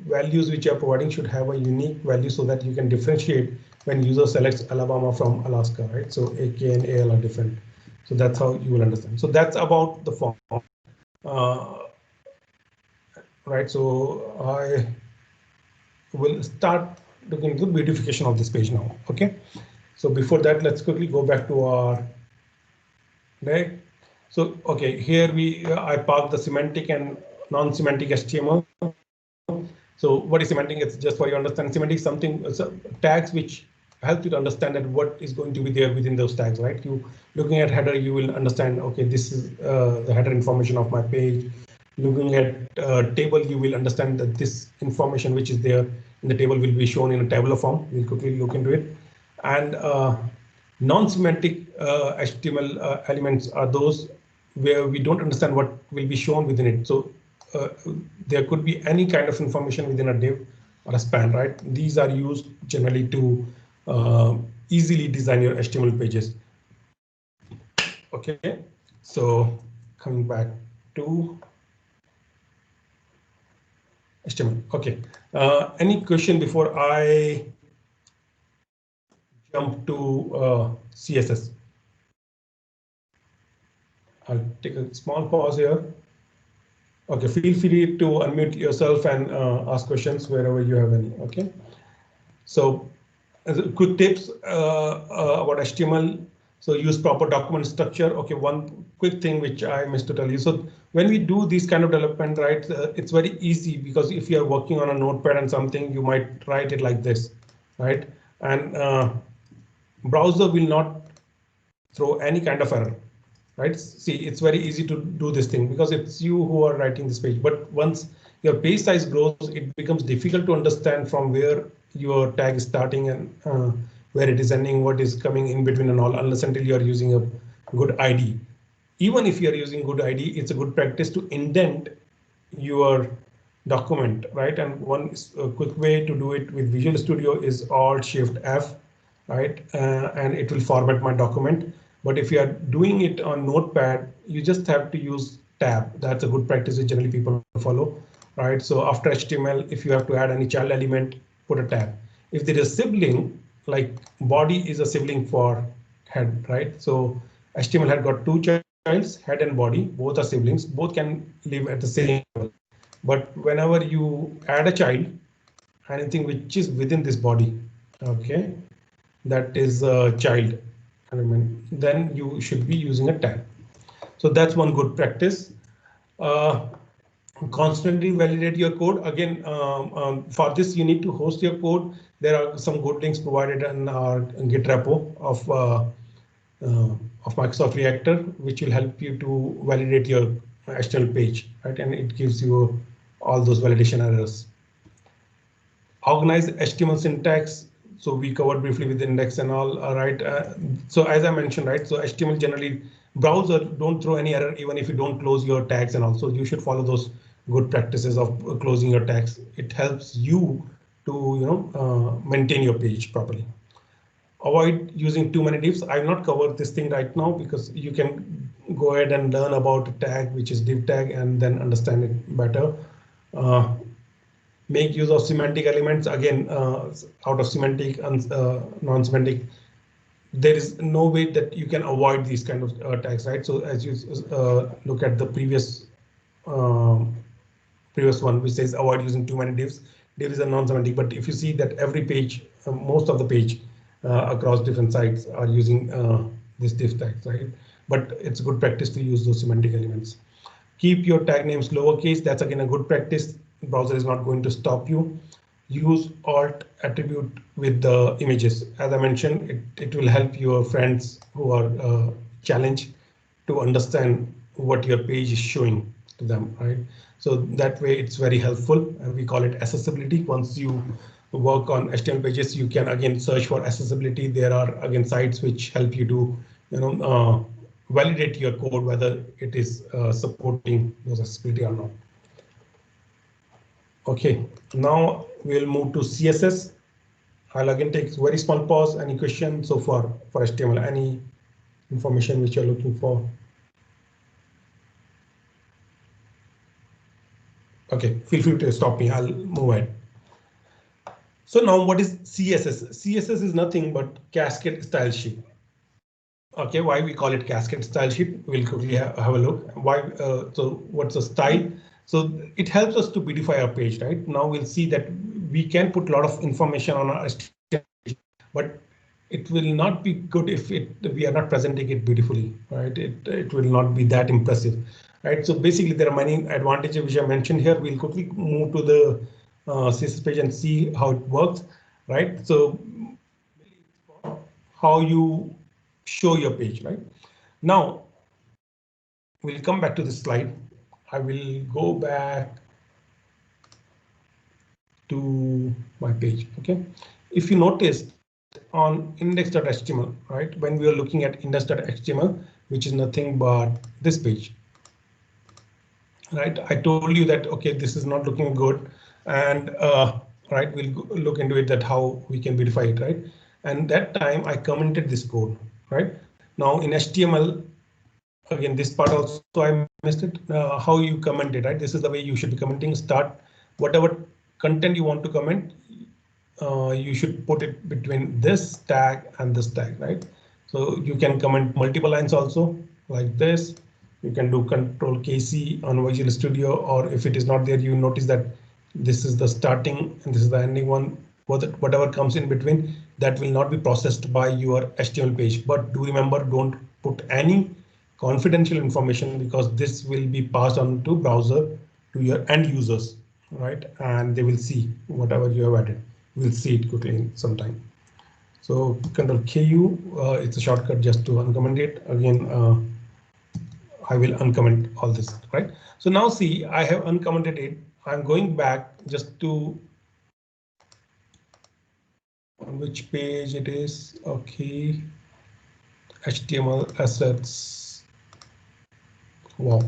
values which you are providing should have a unique value so that you can differentiate when user selects Alabama from Alaska, right? So AK and AL are different. So that's how you will understand. So that's about the form. Right, so I will start looking into the beautification of this page now. Okay, so before that, let's quickly go back to our deck. So okay, here I parked the semantic and non-semantic HTML. So what is semantic? It's just for you to understand. Semantic is something tags which help you to understand that what is going to be there within those tags, right? You looking at header, you will understand. Okay, this is the header information of my page. Looking at table, you will understand that this information which is there in the table will be shown in a tabular form. We'll quickly look into it. And non-semantic HTML elements are those where we don't understand what will be shown within it. So there could be any kind of information within a div or a span, right? These are used generally to easily design your HTML pages. Okay, so coming back to HTML. Okay, any question before I jump to CSS? I'll take a small pause here. Okay, feel free to unmute yourself and ask questions wherever you have any. Okay, so quick tips about HTML. So use proper document structure. Okay, one quick thing which I missed to tell you. So when we do this kind of development, right, it's very easy because if you are working on a notepad and something, you might write it like this, right? And browser will not throw any kind of error, right? See, it's very easy to do this thing because it's you who are writing this page. But once your page size grows, it becomes difficult to understand from where your tag is starting and where it is ending, what is coming in between and all, unless until you are using a good ID. Even if you are using good ID, it's a good practice to indent your document, right? And one quick way to do it with Visual Studio is Alt-Shift-F, right? And it will format my document. But if you are doing it on Notepad, you just have to use tab. That's a good practice which generally people follow, right? So after HTML, if you have to add any child element, put a tab. If there is sibling, like body is a sibling for head, right? So HTML had got two childs, head and body, both are siblings, both can live at the same level. But whenever you add a child, anything which is within this body, okay, that is a child element, then you should be using a tag. So that's one good practice. Constantly validate your code. Again, for this, you need to host your code. There are some good links provided in our Git repo of Microsoft Reactor, which will help you to validate your HTML page, right? And it gives you all those validation errors. Organize HTML syntax. So we covered briefly with index and all right. So as I mentioned, right, so HTML generally browser don't throw any error even if you don't close your tags, and also you should follow those good practices of closing your tags. It helps you to maintain your page properly. Avoid using too many divs. I've not covered this thing right now because you can go ahead and learn about a tag which is div tag and then understand it better. Make use of semantic elements. Again, out of semantic and non-semantic, there is no way that you can avoid these kind of tags, right? So as you look at the previous one, which says avoid using too many divs, div is a non-semantic. But if you see that every page, most of the page across different sites are using this div tags, right? but it's good practice to use those semantic elements. Keep your tag names lowercase. That's again a good practice. The browser is not going to stop you. Use alt attribute with the images. As I mentioned, it will help your friends who are challenged to understand what your page is showing to them, right? So that way it's very helpful. We call it accessibility. Once you work on HTML pages, you can again search for accessibility. There are again sites which help you to, validate your code, whether it is supporting those accessibility or not. Okay, now we'll move to CSS. I'll again take a very small pause. Any questions so far for HTML? Any information which you're looking for? Okay, feel free to stop me. I'll move ahead. So now what is CSS? CSS is nothing but cascade style sheet. Okay, why we call it cascade style sheet? We'll quickly have a look. Why? So what's the style? So it helps us to beautify our page, right? Now we'll see that we can put a lot of information on our HTML page, but it will not be good if we are not presenting it beautifully, right? It will not be that impressive, right? So basically there are many advantages which I mentioned here. We'll quickly move to the CSS page and see how it works, right? So how you show your page, right? Now we'll come back to this slide. I will go back to my page. Okay, if you noticed on index.html, right, when we are looking at index.html, which is nothing but this page, right? I told you that okay, this is not looking good, and right, we'll look into it, that how we can beautify it, right? And that time I commented this code, right? Now in HTML, again, this part also I missed it. How you comment it, right? This is the way you should be commenting. Start whatever content you want to comment. You should put it between this tag and this tag, right? So you can comment multiple lines also like this. You can do Control KC on Visual Studio, or if it is not there, you notice that this is the starting and this is the ending one. Whatever comes in between, that will not be processed by your HTML page. But do remember, don't put any confidential information, because this will be passed on to browser, to your end users, right? And they will see whatever you have added. We'll see it quickly in some time. So Control KU, it's a shortcut just to uncomment it. Again, I will uncomment all this, right? So now see, I have uncommented it. I'm going back just to on which page it is. Okay, HTML assets. Wow.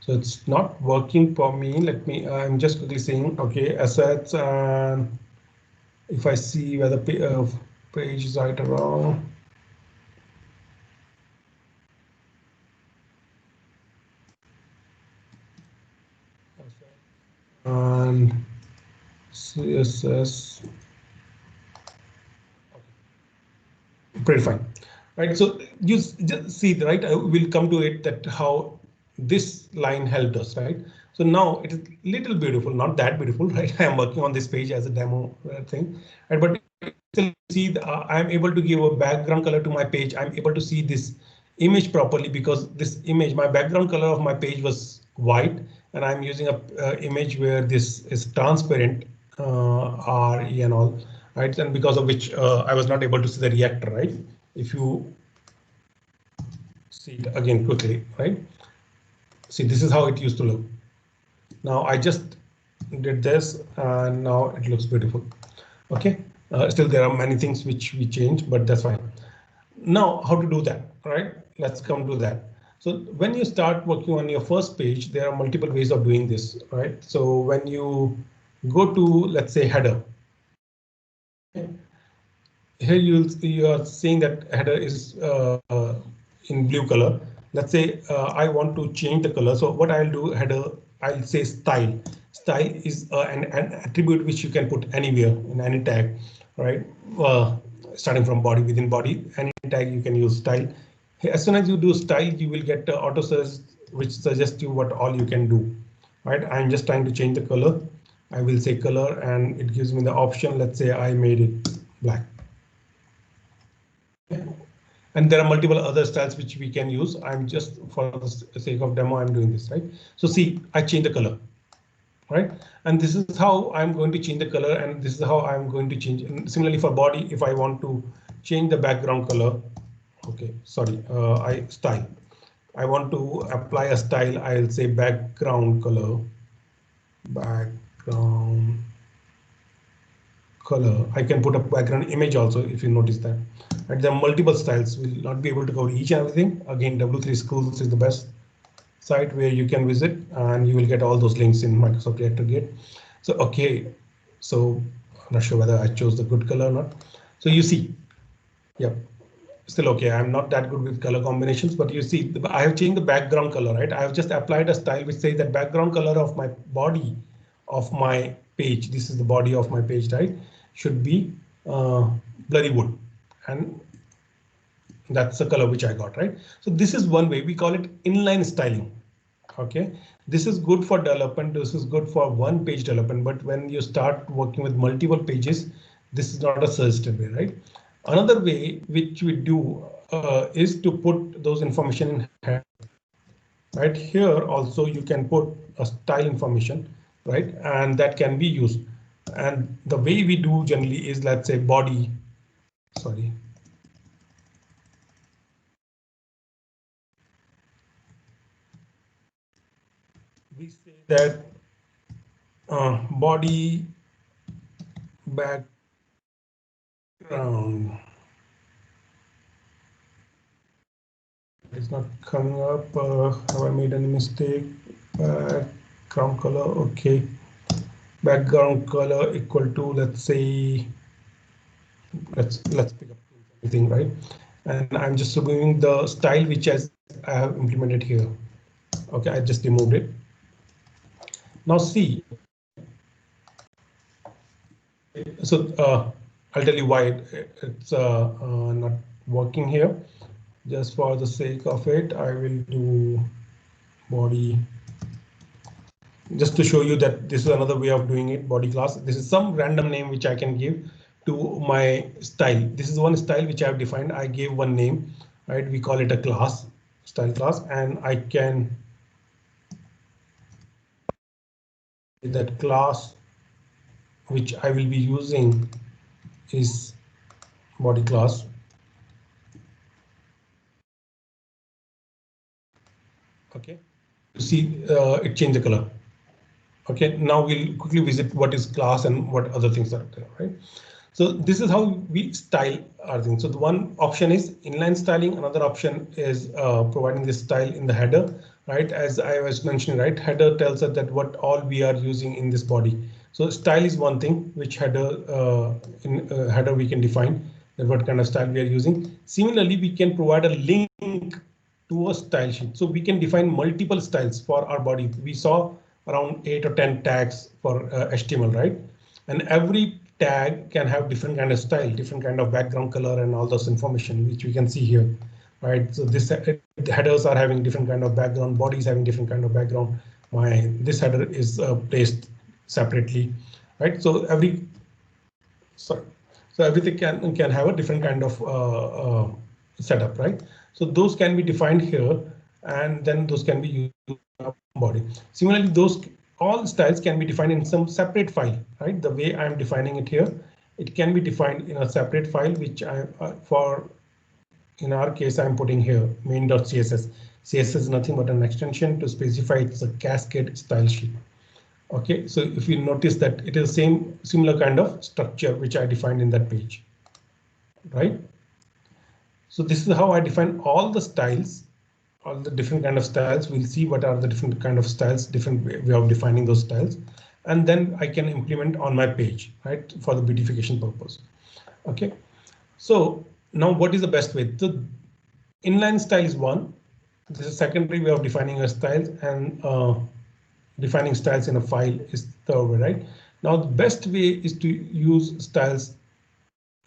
So it's not working for me. I'm just quickly saying, okay, assets, and if I see whether page is right or wrong. And CSS. Pretty fine, right? So you just see, right? I will come to it, that how this line helped us, right? So now it is little beautiful, not that beautiful, right? I am working on this page as a demo thing, right? But still see, I am able to give a background color to my page. I'm able to see this image properly, because this image, my background color of my page was white, and I'm using a image where this is transparent, RE and all, right? And because of which I was not able to see the reactor, right? If you see it again quickly, right? See, this is how it used to look. Now I just did this, and now it looks beautiful. Okay, still there are many things which we changed, but that's fine. Now, how to do that, right? Let's come to that. So when you start working on your first page, there are multiple ways of doing this, right? So when you go to, let's say, header. Here you are seeing that header is in blue color. Let's say I want to change the color. So what I'll do, header, I'll say style. Style is an attribute which you can put anywhere in any tag, right? Starting from body, within body, any tag you can use style. As soon as you do style, you will get auto search which suggests you what all you can do, right? I'm just trying to change the color. I will say color, and it gives me the option. Let's say I made it black. And there are multiple other styles which we can use. I'm just for the sake of demo, I'm doing this, right? So see, I change the color, right? And this is how I'm going to change the color, and this is how I'm going to change. And similarly for body, if I want to change the background color, okay, sorry, style. I want to apply a style. I'll say background color, background color. I can put a background image also, if you notice that. And there are multiple styles. We'll not be able to cover each and everything. Again, W3 Schools is the best site where you can visit, and you will get all those links in Microsoft Reactor Gate. So okay, so I'm not sure whether I chose the good color or not. So you see, yeah, still okay. I'm not that good with color combinations, but you see, I have changed the background color, right? I have just applied a style which says that background color of my body of my page. This is the body of my page, right? Should be bloody wood, and that's the color which I got, right? So this is one way. We call it inline styling. Okay, this is good for development. This is good for one page development. But when you start working with multiple pages, this is not a suggested way, right? Another way which we do is to put those information in header. Right here also you can put a style information, right? And that can be used. And the way we do generally is, let's say body, sorry. We say that body background. It's not coming up. Have I made any mistake? Background color, okay. Background color equal to, let's say, let's pick up everything, right? And I'm just removing the style which I have implemented here. Okay, I just removed it. Now see, so I'll tell you why it's not working here. Just for the sake of it, I will do body. Just to show you that this is another way of doing it, body class. This is some random name which I can give to my style. This is one style which I have defined. I gave one name, right? We call it a class, style class, and I can that class which I will be using is body class. Okay, you see it changed the color. Okay, now we'll quickly visit what is class and what other things are there, right? So this is how we style our thing. So the one option is inline styling. Another option is providing this style in the header, right? As I was mentioning, right? Header tells us that what all we are using in this body. So style is one thing which header we can define that what kind of style we are using. Similarly, we can provide a link to a style sheet. So we can define multiple styles for our body. We saw around 8 or 10 tags for HTML, right? And every tag can have different kind of style, different kind of background color and all those information which we can see here, right? So this headers are having different kind of background, bodies having different kind of background. This header is placed separately, right? So everything can have a different kind of setup, right? So those can be defined here, and then those can be used in body. Similarly, all styles can be defined in some separate file, right? The way I'm defining it here, it can be defined in a separate file, which in our case, I'm putting here main.css. CSS is nothing but an extension to specify it's a cascade style sheet. Okay, so if you notice that it is similar kind of structure which I defined in that page, right? So this is how I define all the styles, all the different kind of styles. We'll see what are the different kind of styles, different way of defining those styles, and then I can implement on my page, right, for the beautification purpose. Okay, so now what is the best way? The inline style is one. This is secondary way of defining a styles, and defining styles in a file is third way, right? Now the best way is to use styles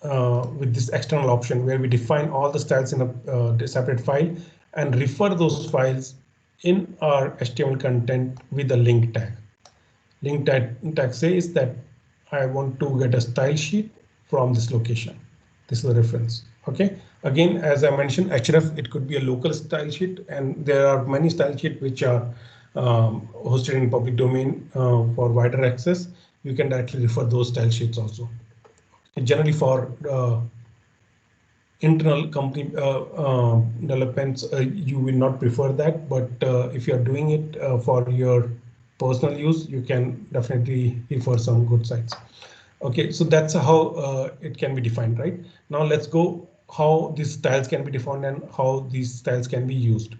with this external option where we define all the styles in a separate file and refer those files in our HTML content with a link tag. Link tag says that I want to get a style sheet from this location. This is the reference. Okay, Again, as I mentioned, href, it could be a local style sheet, and there are many style sheets which are hosted in public domain for wider access. You can directly refer those style sheets also. Generally for internal company developments, you will not prefer that, but if you are doing it for your personal use, you can definitely refer some good sites. Okay, so that's how it can be defined, right? Now let's go how these styles can be defined and how these styles can be used.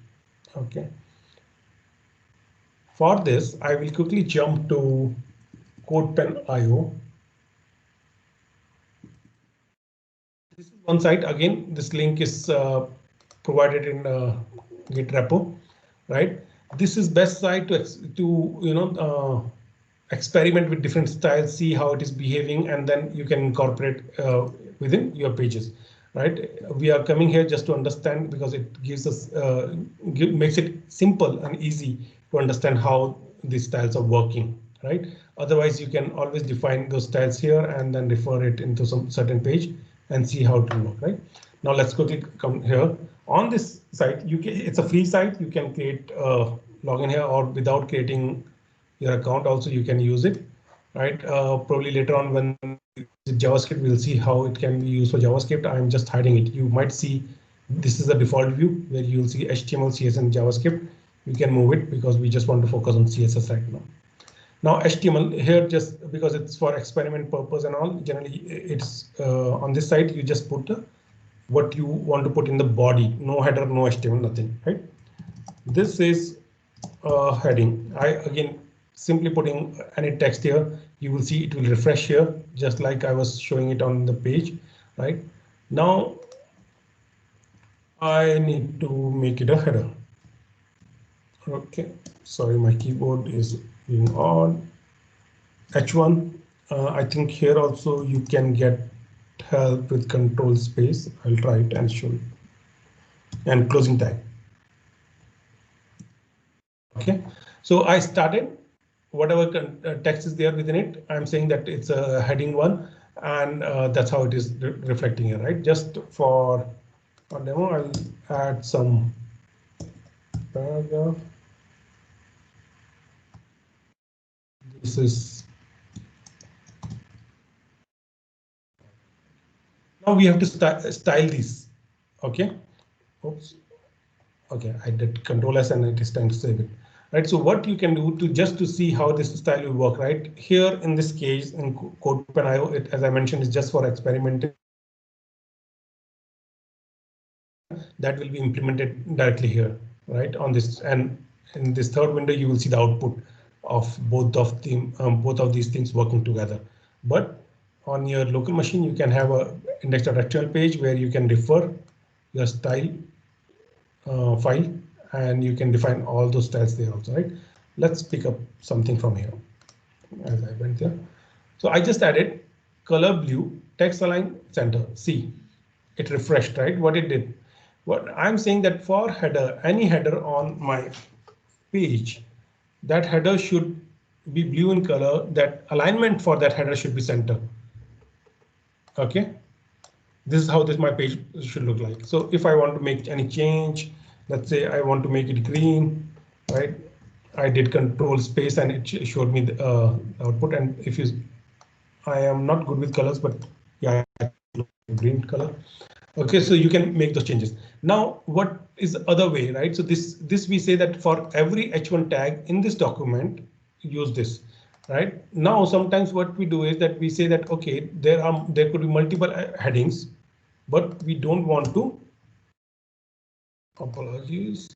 Okay. For this, I will quickly jump to CodePen.io. This is one site. Again, this link is provided in Git repo, right? This is best site to experiment with different styles, see how it is behaving, and then you can incorporate within your pages, right? We are coming here just to understand because it gives us makes it simple and easy to understand how these styles are working, right? Otherwise, you can always define those styles here and then refer it into some certain page and see how it will work, right? Now let's quickly come here. On this site, it's a free site. You can create a login here, or without creating your account also you can use it, right? Probably later on when with JavaScript, we'll see how it can be used for JavaScript. I'm just hiding it. You might see this is the default view where you'll see HTML, CSS, and JavaScript. You can move it because we just want to focus on CSS right now. Now HTML here, just because it's for experiment purpose and all, generally it's on this site, you just put what you want to put in the body, no header, no HTML, nothing, right? This is heading. I again simply putting any text here. You will see it will refresh here, just like I was showing it on the page, right? Now I need to make it a header. Okay, sorry, my keyboard is being odd. H1. I think here also you can get help with control space. I'll try it and show it. And closing tag. Okay, so I started whatever text is there within it. I'm saying that it's a heading one, and that's how it is reflecting here, right? Just for a demo, I'll add some paragraph. This is now we have to style these. Okay. Oops. Okay, I did Control S and it is time to save it. Right. So what you can do to just to see how this style will work, right? Here in this case in CodePen.io, it, as I mentioned, is just for experimenting. That will be implemented directly here, right? On this, and in this third window, you will see the output of both of these things working together. But on your local machine, you can have a index.html page where you can refer your style file, and you can define all those styles there also, right? Let's pick up something from here as I went there. So I just added color blue, text align center. See, it refreshed, right? What it did. What I'm saying that for header, any header on my page, that header should be blue in color. That alignment for that header should be center. Okay. This is how my page should look like. So if I want to make any change, let's say I want to make it green, right? I did control space and it showed me the output. And if you, I am not good with colors, but yeah, green color. Okay, so you can make those changes. Now, what is the other way, right? So this we say that for every H1 tag in this document, use this, right? Now, sometimes what we do is that we say that, okay, there could be multiple headings, but we don't want to, apologies,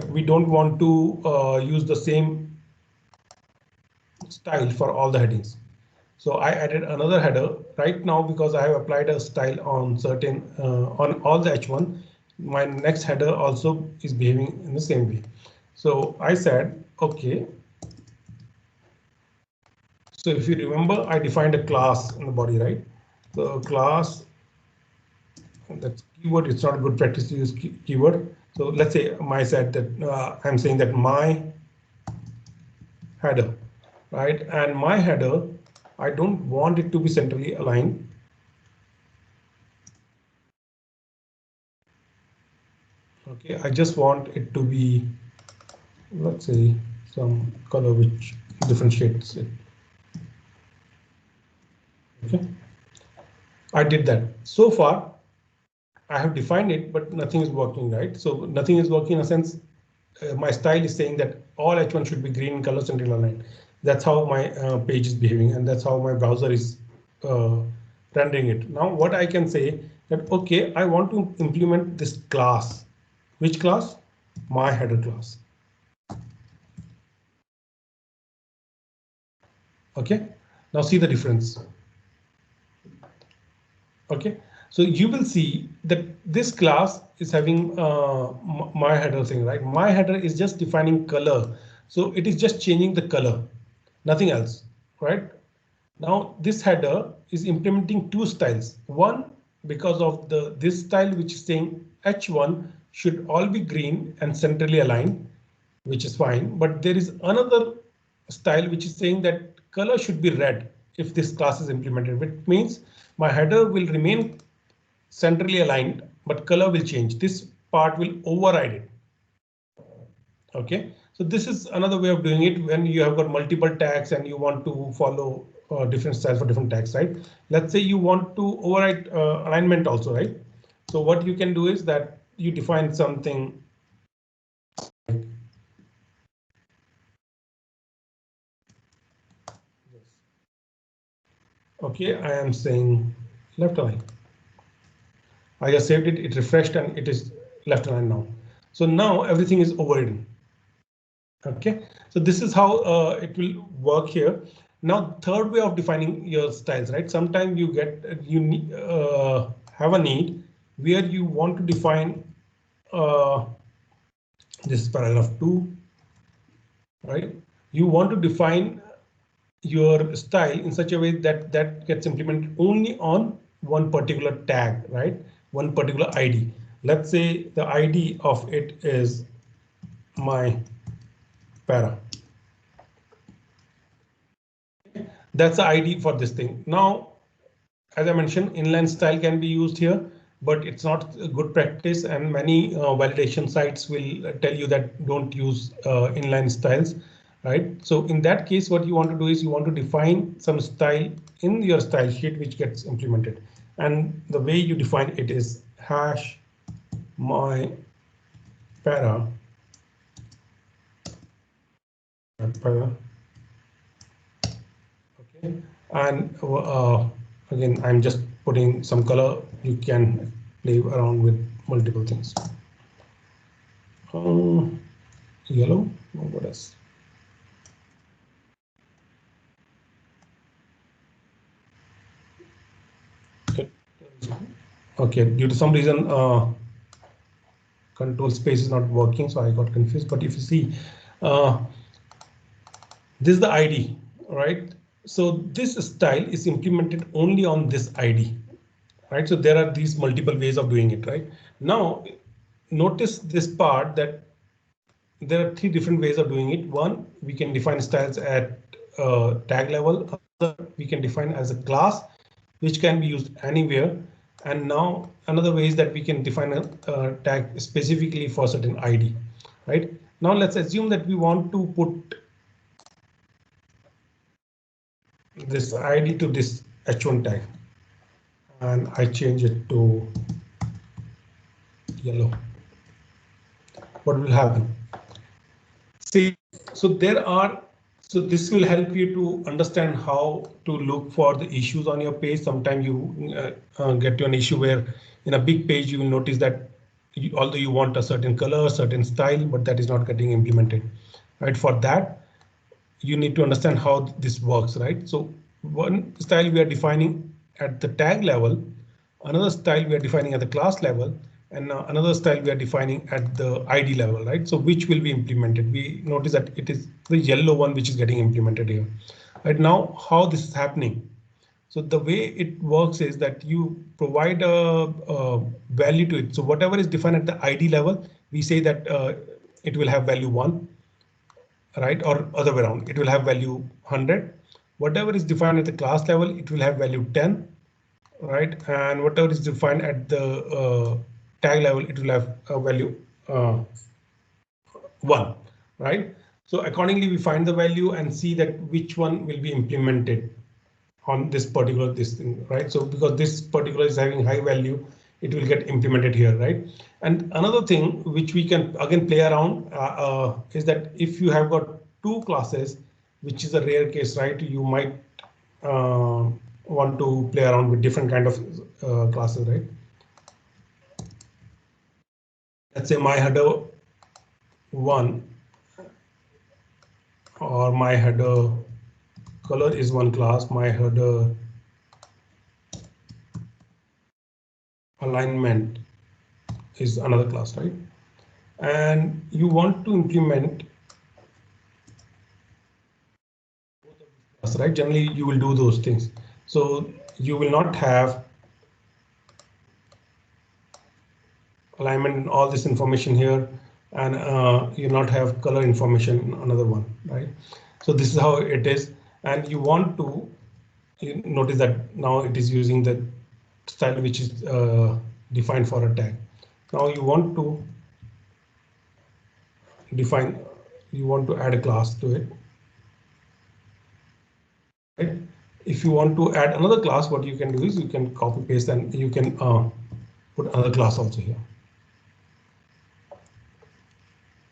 we don't want to use the same style for all the headings. So I added another header right now because I have applied a style on certain on all the H1. My next header also is behaving in the same way. So I said, OK. So if you remember, I defined a class in the body, right? So class, that's keyword. It's not a good practice to use keyword. So let's say my set that I'm saying that my header, right? And my header, I don't want it to be centrally aligned. Okay, I just want it to be, let's say, some color which differentiates it. Okay, I did that. So far, I have defined it, but nothing is working, right? So nothing is working in a sense. My style is saying that all H1 should be green in color central aligned. That's how my page is behaving, and that's how my browser is rendering it. Now, what I can say that, okay, I want to implement this class. Which class? My header class. Okay, now see the difference. Okay, so you will see that this class is having my header thing, right? My header is just defining color. So it is just changing the color, nothing else, right? Now this header is implementing two styles. One, because of this style which is saying H1 should all be green and centrally aligned, which is fine. But there is another style which is saying that color should be red if this class is implemented, which means my header will remain centrally aligned, but color will change. This part will override it. Okay, so this is another way of doing it when you have got multiple tags and you want to follow different styles for different tags, right? Let's say you want to override alignment also, right? So what you can do is that you define something. Okay, I am saying left align. I just saved it, it refreshed, and it is left align now. So now everything is overridden. Okay, so this is how it will work here. Now, third way of defining your styles, right? Sometimes you get have a need where you want to define this is paragraph 2, right? You want to define your style in such a way that that gets implemented only on one particular tag, right? One particular ID. Let's say the ID of it is my para. That's the ID for this thing. Now, as I mentioned, inline style can be used here, but it's not a good practice, and many validation sites will tell you that don't use inline styles, right? So in that case, what you want to do is you want to define some style in your style sheet which gets implemented. And the way you define it is hash my para. Okay, and again, I'm just putting some color. You can play around with multiple things. Yellow, what else? Okay, due to some reason, control space is not working, so I got confused. But if you see, this is the ID, right? So this style is implemented only on this ID, right? So there are these multiple ways of doing it, right? Now, notice this part that there are three different ways of doing it. One, we can define styles at tag level. Other, we can define as a class, which can be used anywhere. And now another way is that we can define a tag specifically for certain ID, right? Now let's assume that we want to put this ID to this H1 tag, and I change it to yellow. What will happen? See, so this will help you to understand how to look for the issues on your page. Sometimes you get to an issue where in a big page you will notice that although you want a certain color, certain style, but that is not getting implemented, right? For that, you need to understand how this works, right? So one style we are defining at the tag level, another style we are defining at the class level, and another style we are defining at the ID level, right? So which will be implemented? We notice that it is the yellow one which is getting implemented here. Right now, how this is happening? So the way it works is that you provide a value to it. So whatever is defined at the ID level, we say that it will have value 1. Right, or other way around, it will have value 100. Whatever is defined at the class level, it will have value 10, right? And whatever is defined at the tag level, it will have a value 1, right? So accordingly, we find the value and see that which one will be implemented on this particular this thing, right? So because this particular is having high value, it will get implemented here, right? And another thing which we can again play around is that if you have got two classes, which is a rare case, right? You might want to play around with different kind of classes, right? Let's say my header 1 or my header color is one class, my header alignment is another class, right? And you want to implement class, right? Generally, you will do those things. So you will not have alignment and all this information here, and you not have color information in another one, right? So this is how it is, and you want to notice that now it is using the style which is defined for a tag. Now you want to define, you want to add a class to it, right? If you want to add another class, what you can do is you can copy paste and you can put another class also here.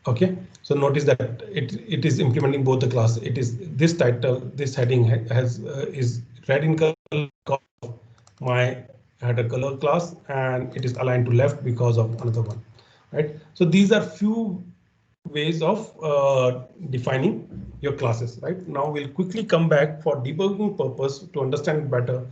Okay, so notice that it is implementing both the class. It is this title, this heading has is red in color, my header color class, and it is aligned to left because of another one, right? So these are few ways of defining your classes, right? Now we'll quickly come back for debugging purpose to understand better,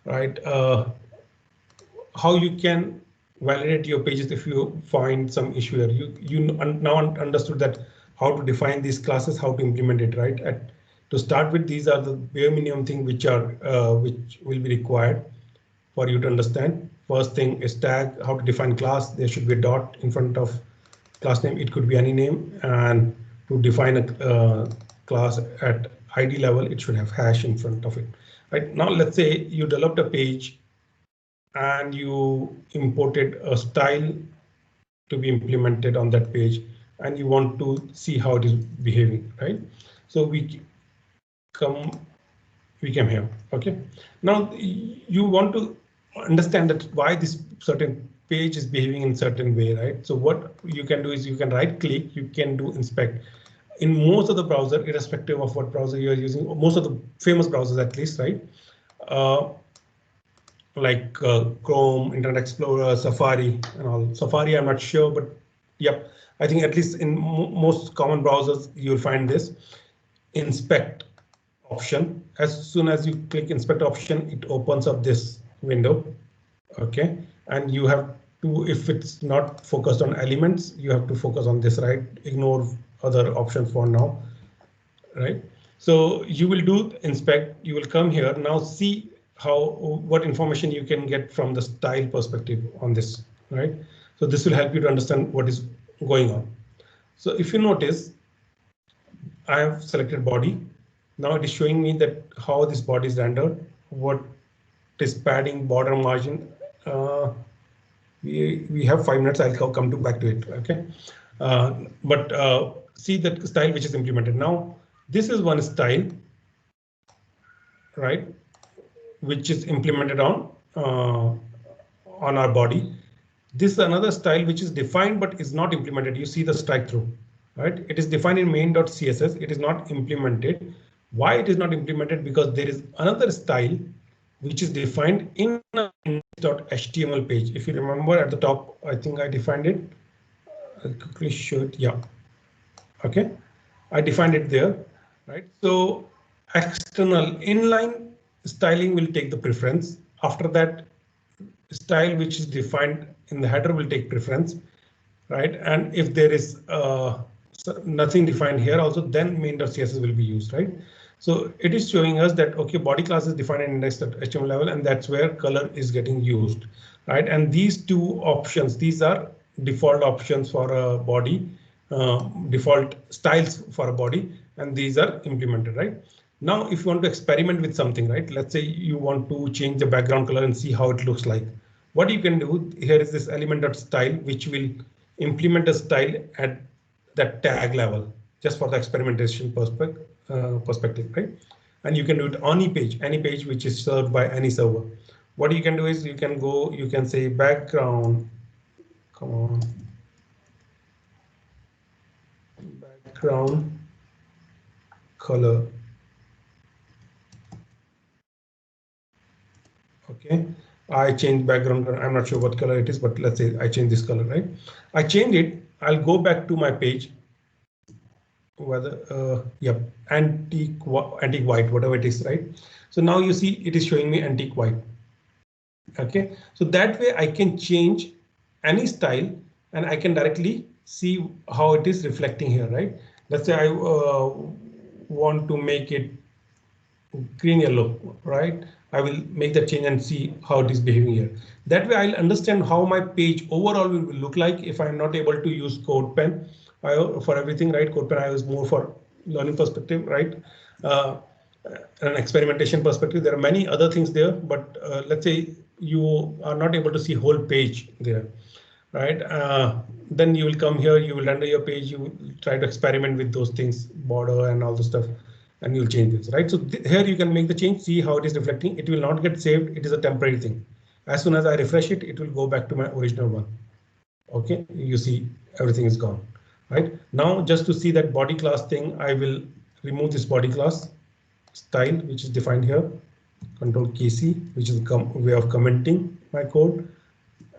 right? How you can validate your pages if you find some issue here. You now understood that how to define these classes, how to implement it, right? To start with, these are the bare minimum thing which will be required for you to understand. First thing is tag, how to define class. There should be a dot in front of class name. It could be any name, and to define a class at ID level, it should have hash in front of it. Right now, let's say you developed a page and you imported a style to be implemented on that page, and you want to see how it is behaving, right? So we came here. Okay, now you want to understand that why this certain page is behaving in certain way, right? So what you can do is you can right click, you can do inspect. In most of the browser, irrespective of what browser you are using, most of the famous browsers at least, right? Like Chrome, Internet Explorer, Safari, and all. Safari, I'm not sure, but yep, I think at least in most common browsers, you'll find this inspect option. As soon as you click inspect option, it opens up this window. OK, and you have to, if it's not focused on elements, you have to focus on this, right? Ignore other options for now, right? So you will do inspect, you will come here now, see what information you can get from the style perspective on this, right? So this will help you to understand what is going on. So if you notice, I have selected body. Now it is showing me that how this body is rendered, what is padding, border margin. We have 5 minutes. I'll come back to it. OK, but see that style which is implemented now. This is one style, right, which is implemented on our body. This is another style which is defined but is not implemented. You see the strike through, right? It is defined in main.css. It is not implemented. Why it is not implemented? Because there is another style which is defined in a index.html page. If you remember at the top, I think I defined it. I'll quickly show it. Yeah. OK, I defined it there, right? So external inline styling will take the preference. After that, style which is defined in the header will take preference, right? And if there is nothing defined here also, then main.css will be used, right? So it is showing us that OK, body class is defined in index.html level, and that's where color is getting used, right? And these two options, these are default options for a body, default styles for a body, and these are implemented, right? Now, if you want to experiment with something, right? Let's say you want to change the background color and see how it looks like. What you can do here is this element.style, which will implement a style at that tag level, just for the experimentation perspective, right? And you can do it on any page which is served by any server. What you can do is you can say background, come on, background color. Okay, I changed background. I'm not sure what color it is, but let's say I change this color, right? I change it. I'll go back to my page. Whether yep, antique white, whatever it is, right? So now you see it is showing me antique white. Okay, so that way I can change any style and I can directly see how it is reflecting here, right? Let's say I want to make it green yellow, right? I will make that change and see how it is behaving here. That way I'll understand how my page overall will look like if I'm not able to use CodePen for everything, right? CodePen I use more for learning perspective, right? An experimentation perspective. There are many other things there, but let's say you are not able to see whole page there, right? Then you will come here, you will render your page, you will try to experiment with those things, border and all the stuff, and you'll change this, right? So here you can make the change, see how it is reflecting. It will not get saved. It is a temporary thing. As soon as I refresh it, it will go back to my original one. OK, you see everything is gone, right? Now just to see that body class thing, I will remove this body class style, which is defined here. Control KC, which is the way of commenting my code.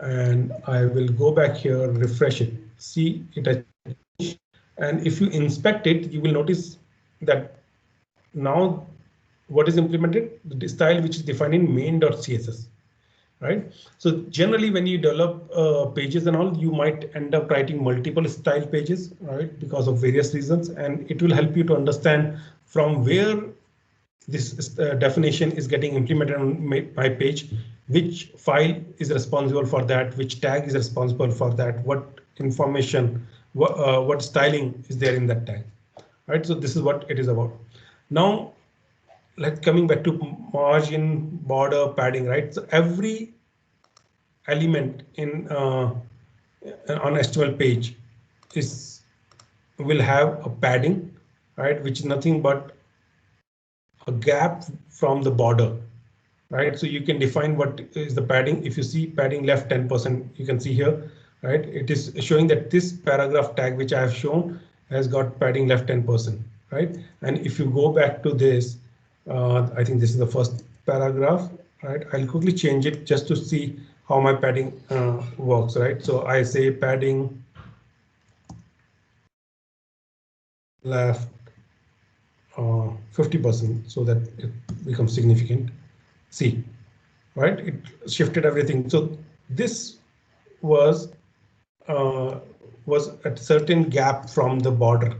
And I will go back here, refresh it, see it has changed. And if you inspect it, you will notice that now what is implemented, the style which is defined in main.css, right? So generally when you develop pages and all, you might end up writing multiple style pages, right? Because of various reasons, and it will help you to understand from where this definition is getting implemented on my page, which file is responsible for that, which tag is responsible for that, what information, what styling is there in that tag, right? So this is what it is about. Now, let's coming back to margin, border, padding, right? So every element in on HTML page will have a padding, right? Which is nothing but a gap from the border, right? So you can define what is the padding. If you see padding left 10%, you can see here, right? It is showing that this paragraph tag, which I have shown, has got padding left 10%, right? And if you go back to this, I think this is the first paragraph, right? I'll quickly change it just to see how my padding works, right? So I say padding left 50% so that it becomes significant. See, right? It shifted everything. So this was a certain gap from the border,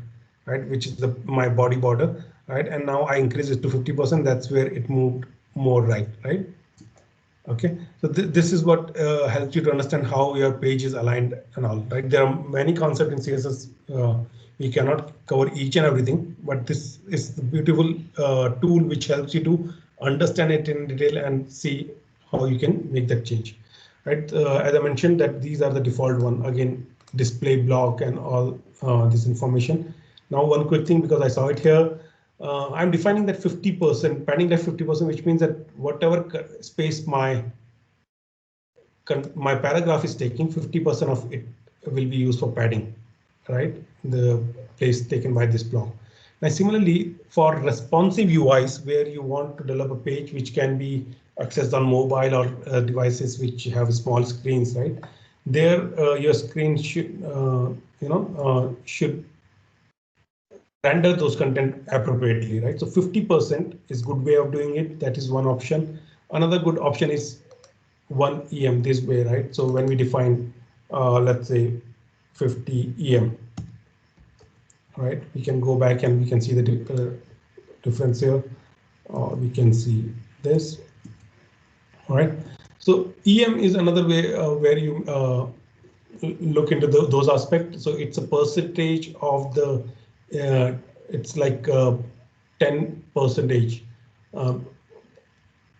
right? Which is my body border, right? And now I increase it to 50%. That's where it moved more right? Okay, so this is what helps you to understand how your page is aligned and all, right? There are many concepts in CSS. We cannot cover each and everything, but this is the beautiful tool which helps you to understand it in detail and see how you can make that change, right? As I mentioned that these are the default one, again, display block and all this information. Now one quick thing, because I saw it here, I'm defining that 50%, padding left 50%, which means that whatever space my paragraph is taking, 50% of it will be used for padding, right? The place taken by this block. Now, similarly, for responsive UIs, where you want to develop a page which can be accessed on mobile or devices which have small screens, right? There, your screen should, should render those content appropriately, right? So 50% is good way of doing it. That is one option. Another good option is 1 EM this way, right? So when we define, let's say 50 EM, right? We can go back and we can see the difference here. We can see this, all right? So EM is another way where you look into those aspects. So it's a percentage of the, it's like 10%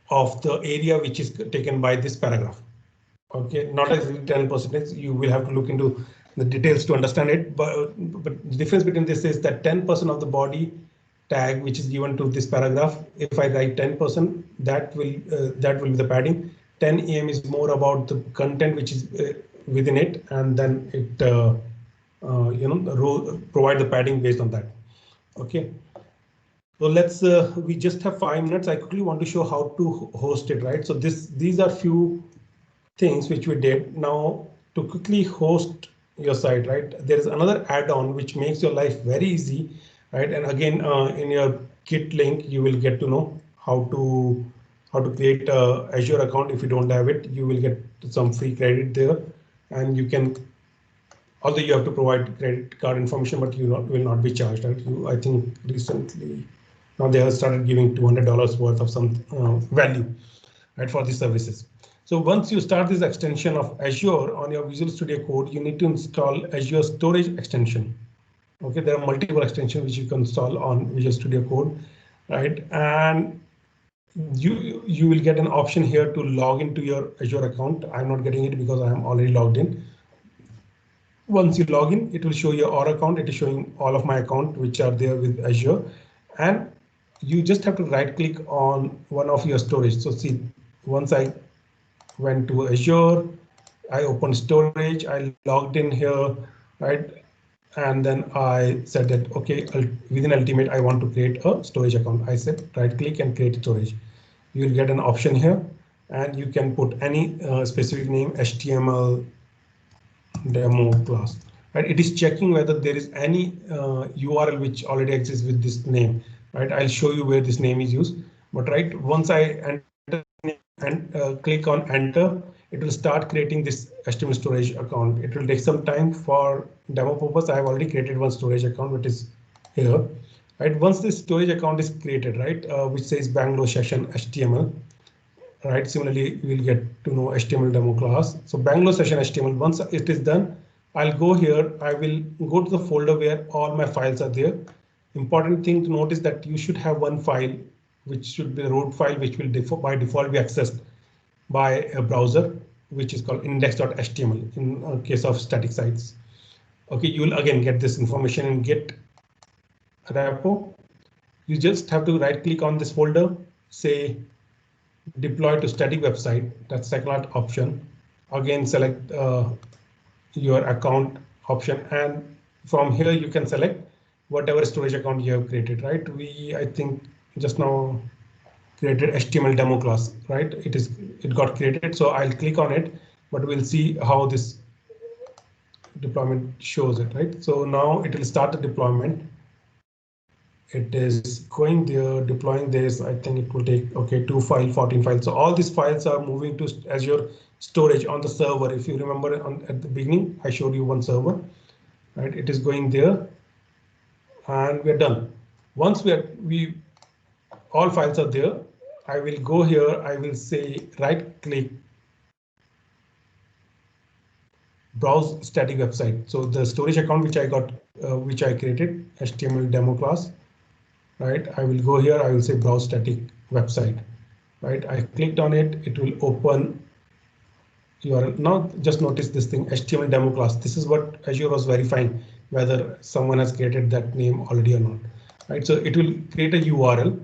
of the area which is taken by this paragraph. Okay, not exactly 10%. You will have to look into the details to understand it. But the difference between this is that 10% of the body tag which is given to this paragraph. If I write 10%, that will be the padding. 10 em is more about the content which is within it, and then it provide the padding based on that. Okay. So let's we just have 5 minutes. I quickly want to show how to host it, right? So these are few things which we did. Now to quickly host your site, right? There is another add-on which makes your life very easy, right? And again, in your Git link, you will get to know how to create a Azure account. If you don't have it, you will get some free credit there, and you can. Although you have to provide credit card information, but you will not be charged. Right? I think recently, now they have started giving $200 worth of some value, right, for these services. So once you start this extension of Azure on your Visual Studio Code, you need to install Azure Storage extension. Okay, there are multiple extensions which you can install on Visual Studio Code, right? And you will get an option here to log into your Azure account. I'm not getting it because I am already logged in. Once you log in, it will show your Aura account. It is showing all of my account which are there with Azure, and you just have to right click on one of your storage. So see, once I went to Azure, I opened storage, I logged in here, right? And then I said that, okay, within Ultimate, I want to create a storage account. I said right click and create storage. You'll get an option here, and you can put any specific name, HTML, demo class, right? It is checking whether there is any URL which already exists with this name, right? I'll show you where this name is used, but right, once I enter and click on enter, it will start creating this HTML storage account. It will take some time for demo purpose. I have already created one storage account, which is here, right? Once this storage account is created, right, which says Bangalore session HTML, right? Similarly, we'll get to know HTML demo class. So Bangalore session HTML, once it is done, I'll go here. I will go to the folder where all my files are there. Important thing to note is that you should have one file, which should be a root file, which will by default be accessed by a browser, which is called index.html in case of static sites. Okay, you will again get this information in Git repo. You just have to right click on this folder, say deploy to static website. That's second option. Again, select your account option, and from here you can select whatever storage account you have created, right? I think just now created HTML demo class, right? It got created, so I'll click on it, but we'll see how this deployment shows it, right? So now it will start the deployment. It is going there, deploying this. I think it will take, okay, 2 file, 14 files. So all these files are moving to Azure storage on the server. If you remember at the beginning, I showed you one server, right? It is going there, and we're done. Once all files are there, I will go here. I will say right click, browse static website. So the storage account which which I created, HTML demo class, right? I will go here. I will say browse static website, right? I clicked on it. It will open URL. Now just notice this thing, HTML demo class. This is what Azure was verifying whether someone has created that name already or not, right? So it will create a URL.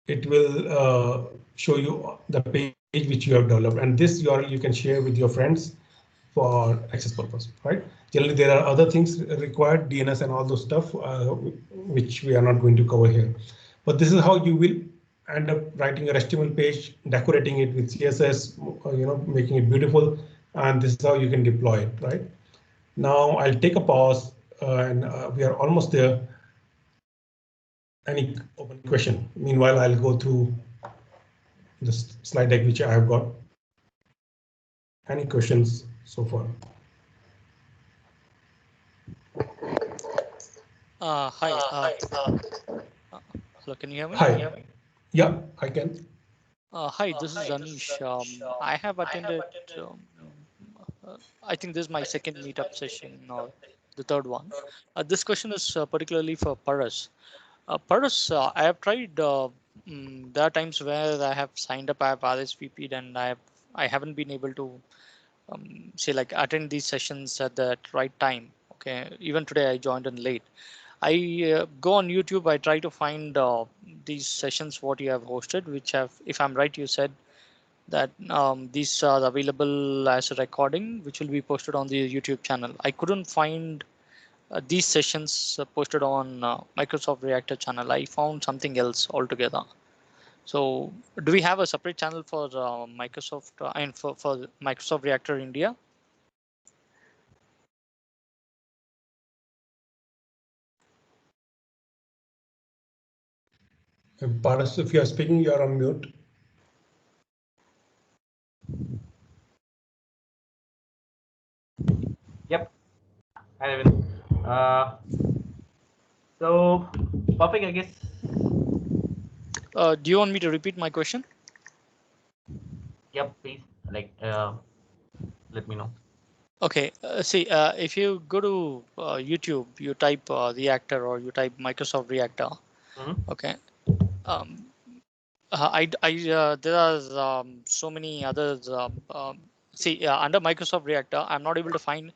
It will show you the page which you have developed, and this URL you can share with your friends for access purpose, right? Generally, there are other things required, DNS and all those stuff, which we are not going to cover here. But this is how you will end up writing your HTML page, decorating it with CSS, making it beautiful, and this is how you can deploy it, right? Now I'll take a pause, and we are almost there. Any open question? Meanwhile, I'll go through the slide deck which I have got. Any questions so far? Hi. Hello, can you hear me? Hi. Yeah, I can. Hi, this is Anish. I have attended, I think this is my second meetup session or the third one. This question is particularly for Paras. Paras, I have tried, there are times where I have signed up, I have RSVP'd, and I haven't been able to say like attend these sessions at that right time. Okay, even today I joined in late. I go on YouTube. I try to find these sessions what you have hosted, which have, if I'm right, you said that these are available as a recording, which will be posted on the YouTube channel. I couldn't find these sessions posted on Microsoft Reactor channel. I found something else altogether. So, do we have a separate channel for Microsoft and for Microsoft Reactor India? Paras, if you are speaking, you are on mute. Yep. Hi, Evan. So, perfect, I guess. Do you want me to repeat my question? Yep, please. Like, let me know. Okay. See, if you go to YouTube, you type Reactor or you type Microsoft Reactor. Okay. Um, there are so many others. See, under Microsoft Reactor, I'm not able to find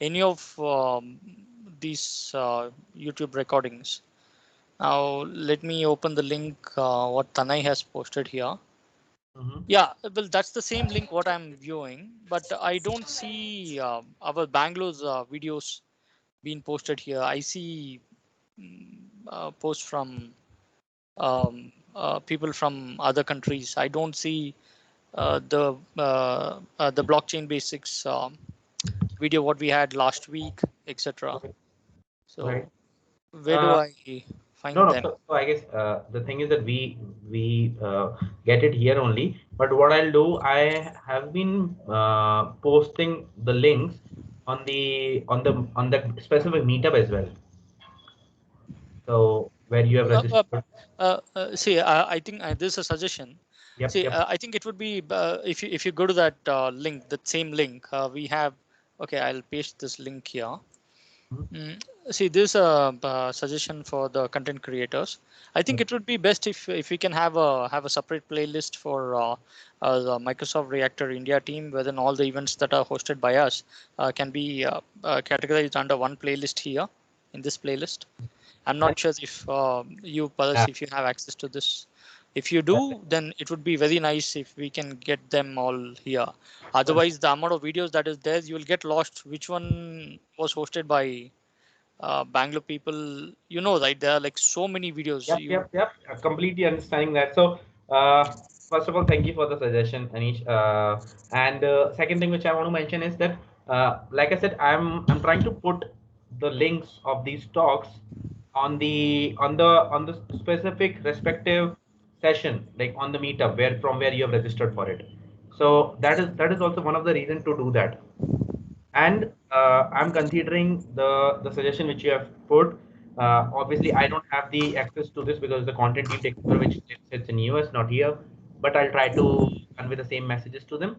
any of these YouTube recordings. Now, let me open the link what Tanay has posted here. Yeah, well, that's the same link what I'm viewing, but I don't see our Bangalore's videos being posted here. I see posts from people from other countries. I don't see the blockchain basics video what we had last week, etc. Right. So where do Uh, I no, find no. them? So I guess the thing is that we get it here only. But what I'll do, I have been posting the links on the specific meetup as well. So where you have Uh, uh, registered. See, I think this is a suggestion. Yep, See, yep. I think it would be if you go to that link, that same link, we have. Okay, I'll paste this link here. Mm, See, this is a suggestion for the content creators. I think it would be best if we can have a separate playlist for the Microsoft Reactor India team, wherein all the events that are hosted by us can be categorized under one playlist here in this playlist. I'm And not sure if you, Paras, uh, if you have access to this. If you do, then it would be very nice if we can get them all here. Otherwise, the amount of videos that is there, you will get lost. Which one was hosted by Bangalore people? You know, right? There are like so many videos. Yep, You yep, yep. Completely understanding that. So, first of all, thank you for the suggestion, Anish. And second thing which I want to mention is that, like I said, I'm trying to put the links of these talks on the specific respective session, like on the meetup where from where you have registered for it. So that is also one of the reasons to do that. And I'm considering the suggestion which you have put. Obviously, I don't have the access to this because the content team takes over, which sits in US, not here. But I'll try to convey the same messages to them.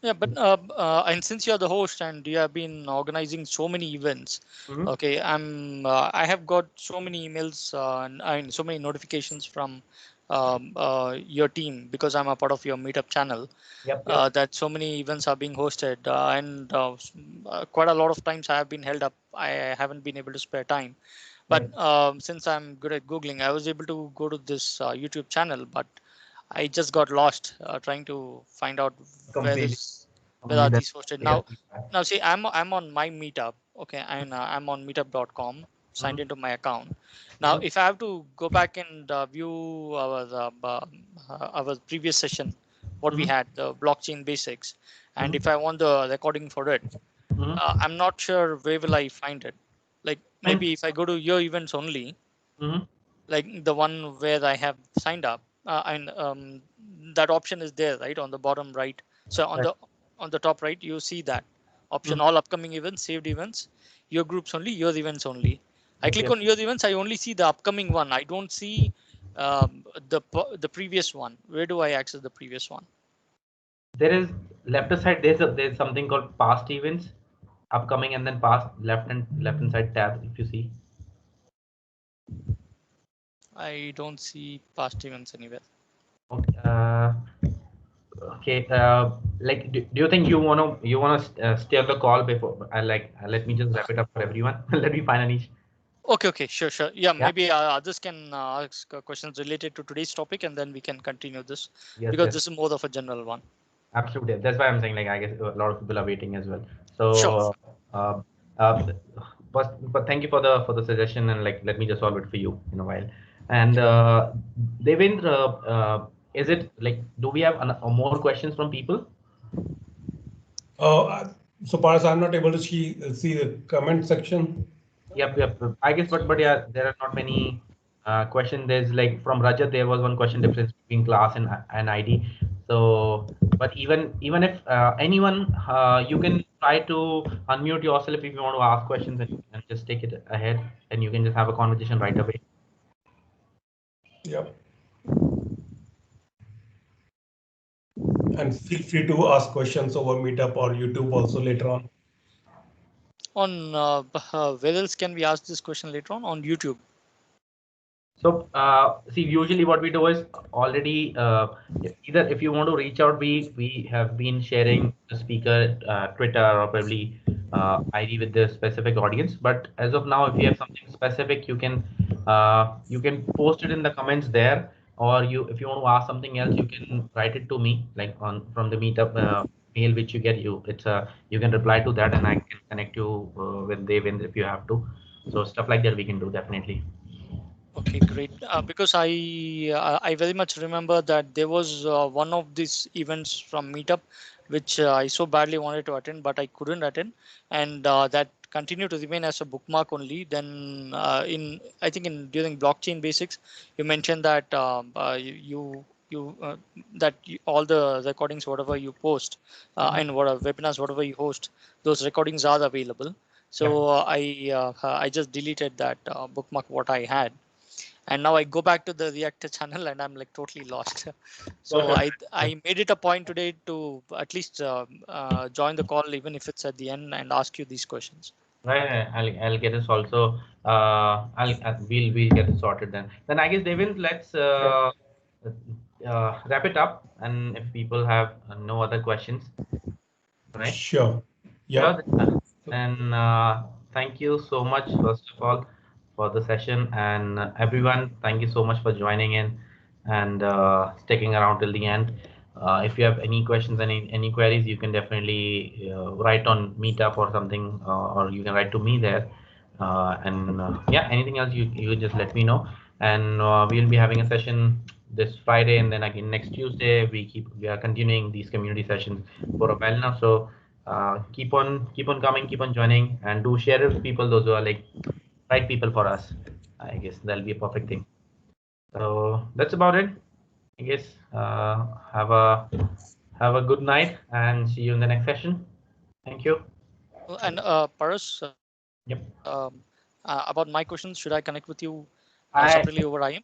Yeah, but and since you're the host and you have been organizing so many events, Mm-hmm. okay, I have got so many emails and so many notifications from your team because I'm a part of your meetup channel. Yep, yep. That so many events are being hosted and quite a lot of times I have been held up. I haven't been able to spare time. But Right. since I'm good at Googling, I was able to go to this YouTube channel, but I just got lost trying to find out where Completely, is where are completely. these hosted I now. feel that. Now see, I'm on my meetup, okay, and I'm on meetup.com, signed Mhm, into my account. Now, mhm, if I have to go back and view our previous session, what we mhm, had, the blockchain basics, and mhm, if I want the recording for it, mhm. I'm not sure where will I find it. Like I mean, maybe if I go to your events only, mhm, like the one where I have signed up, and that option is there, right, on the bottom right. So right. on the top right, you see that option, Mhm. all upcoming events, saved events, your groups only, your events only. I Yep, click yep. on your events, I only see the upcoming one. I don't see the previous one. Where do I access the previous one? There is left side. There's something called past events, upcoming, and then past left hand side tab. If you see. I don't see past events anywhere. Okay. Okay. like, do you think you wanna steer the call before I let me just wrap it up for everyone? Let me find a niche. Okay, sure. Yeah, Yeah. maybe others can ask questions related to today's topic, and then we can continue this Yes. because Yes. this is more of a general one. Absolutely. That's why I'm saying, like, I guess a lot of people are waiting as well. Sure. So, uh, uh, but thank you for the suggestion, and like, let me just solve it for you in a while. And Devendra, is it like, do we have more questions from people? So Paras, I'm not able to see the comment section. Yep. I guess, but yeah, there are not many questions. There's like from Rajat, there was one question difference between class and ID. So, but even if anyone, you can try to unmute yourself if you want to ask questions, and just take it ahead, and you can just have a conversation right away. Yep. And feel free to ask questions over Meetup or YouTube also later on. On where else can we ask this question later on YouTube? So, see, usually what we do is already either if you want to reach out, we have been sharing the speaker Twitter or probably ID with the specific audience. But as of now, if you have something specific, you can post it in the comments there, or you if you want to ask something else, you can write it to me like on from the meetup mail which you get. You can reply to that, and I can connect you with Devendra if you have to. So stuff like that we can do definitely. Okay, great. Because I very much remember that there was one of these events from Meetup, which I so badly wanted to attend, but I couldn't attend, and that continued to remain as a bookmark only. Then in I think in during blockchain basics, you mentioned that all the recordings, whatever you post, and whatever webinars, whatever you host, those recordings are available. Yep. So I just deleted that bookmark what I had, and now I go back to the reactor channel and I'm like totally lost. So Sure. I made it a point today to at least join the call even if it's at the end and ask you these questions. Right. I'll get this also. We'll get it sorted then. Then I guess Devin, let's wrap it up. And if people have no other questions, right? Sure. Sure. Yep. And thank you so much, first of all, for the session. And everyone, thank you so much for joining in and sticking around till the end. If you have any questions, any queries, you can definitely write on Meetup or something, or you can write to me there. And yeah, anything else you just let me know. And we'll be having a session this Friday, and then again next Tuesday. We are continuing these community sessions for a while now. So keep on coming, keep on joining, and do share it with people, those who are like right people for us. I guess that'll be a perfect thing. So that's about it. I guess have a good night and see you in the next session. Thank you. And Paras, Yep. about my questions, should I connect with you I separately over IM?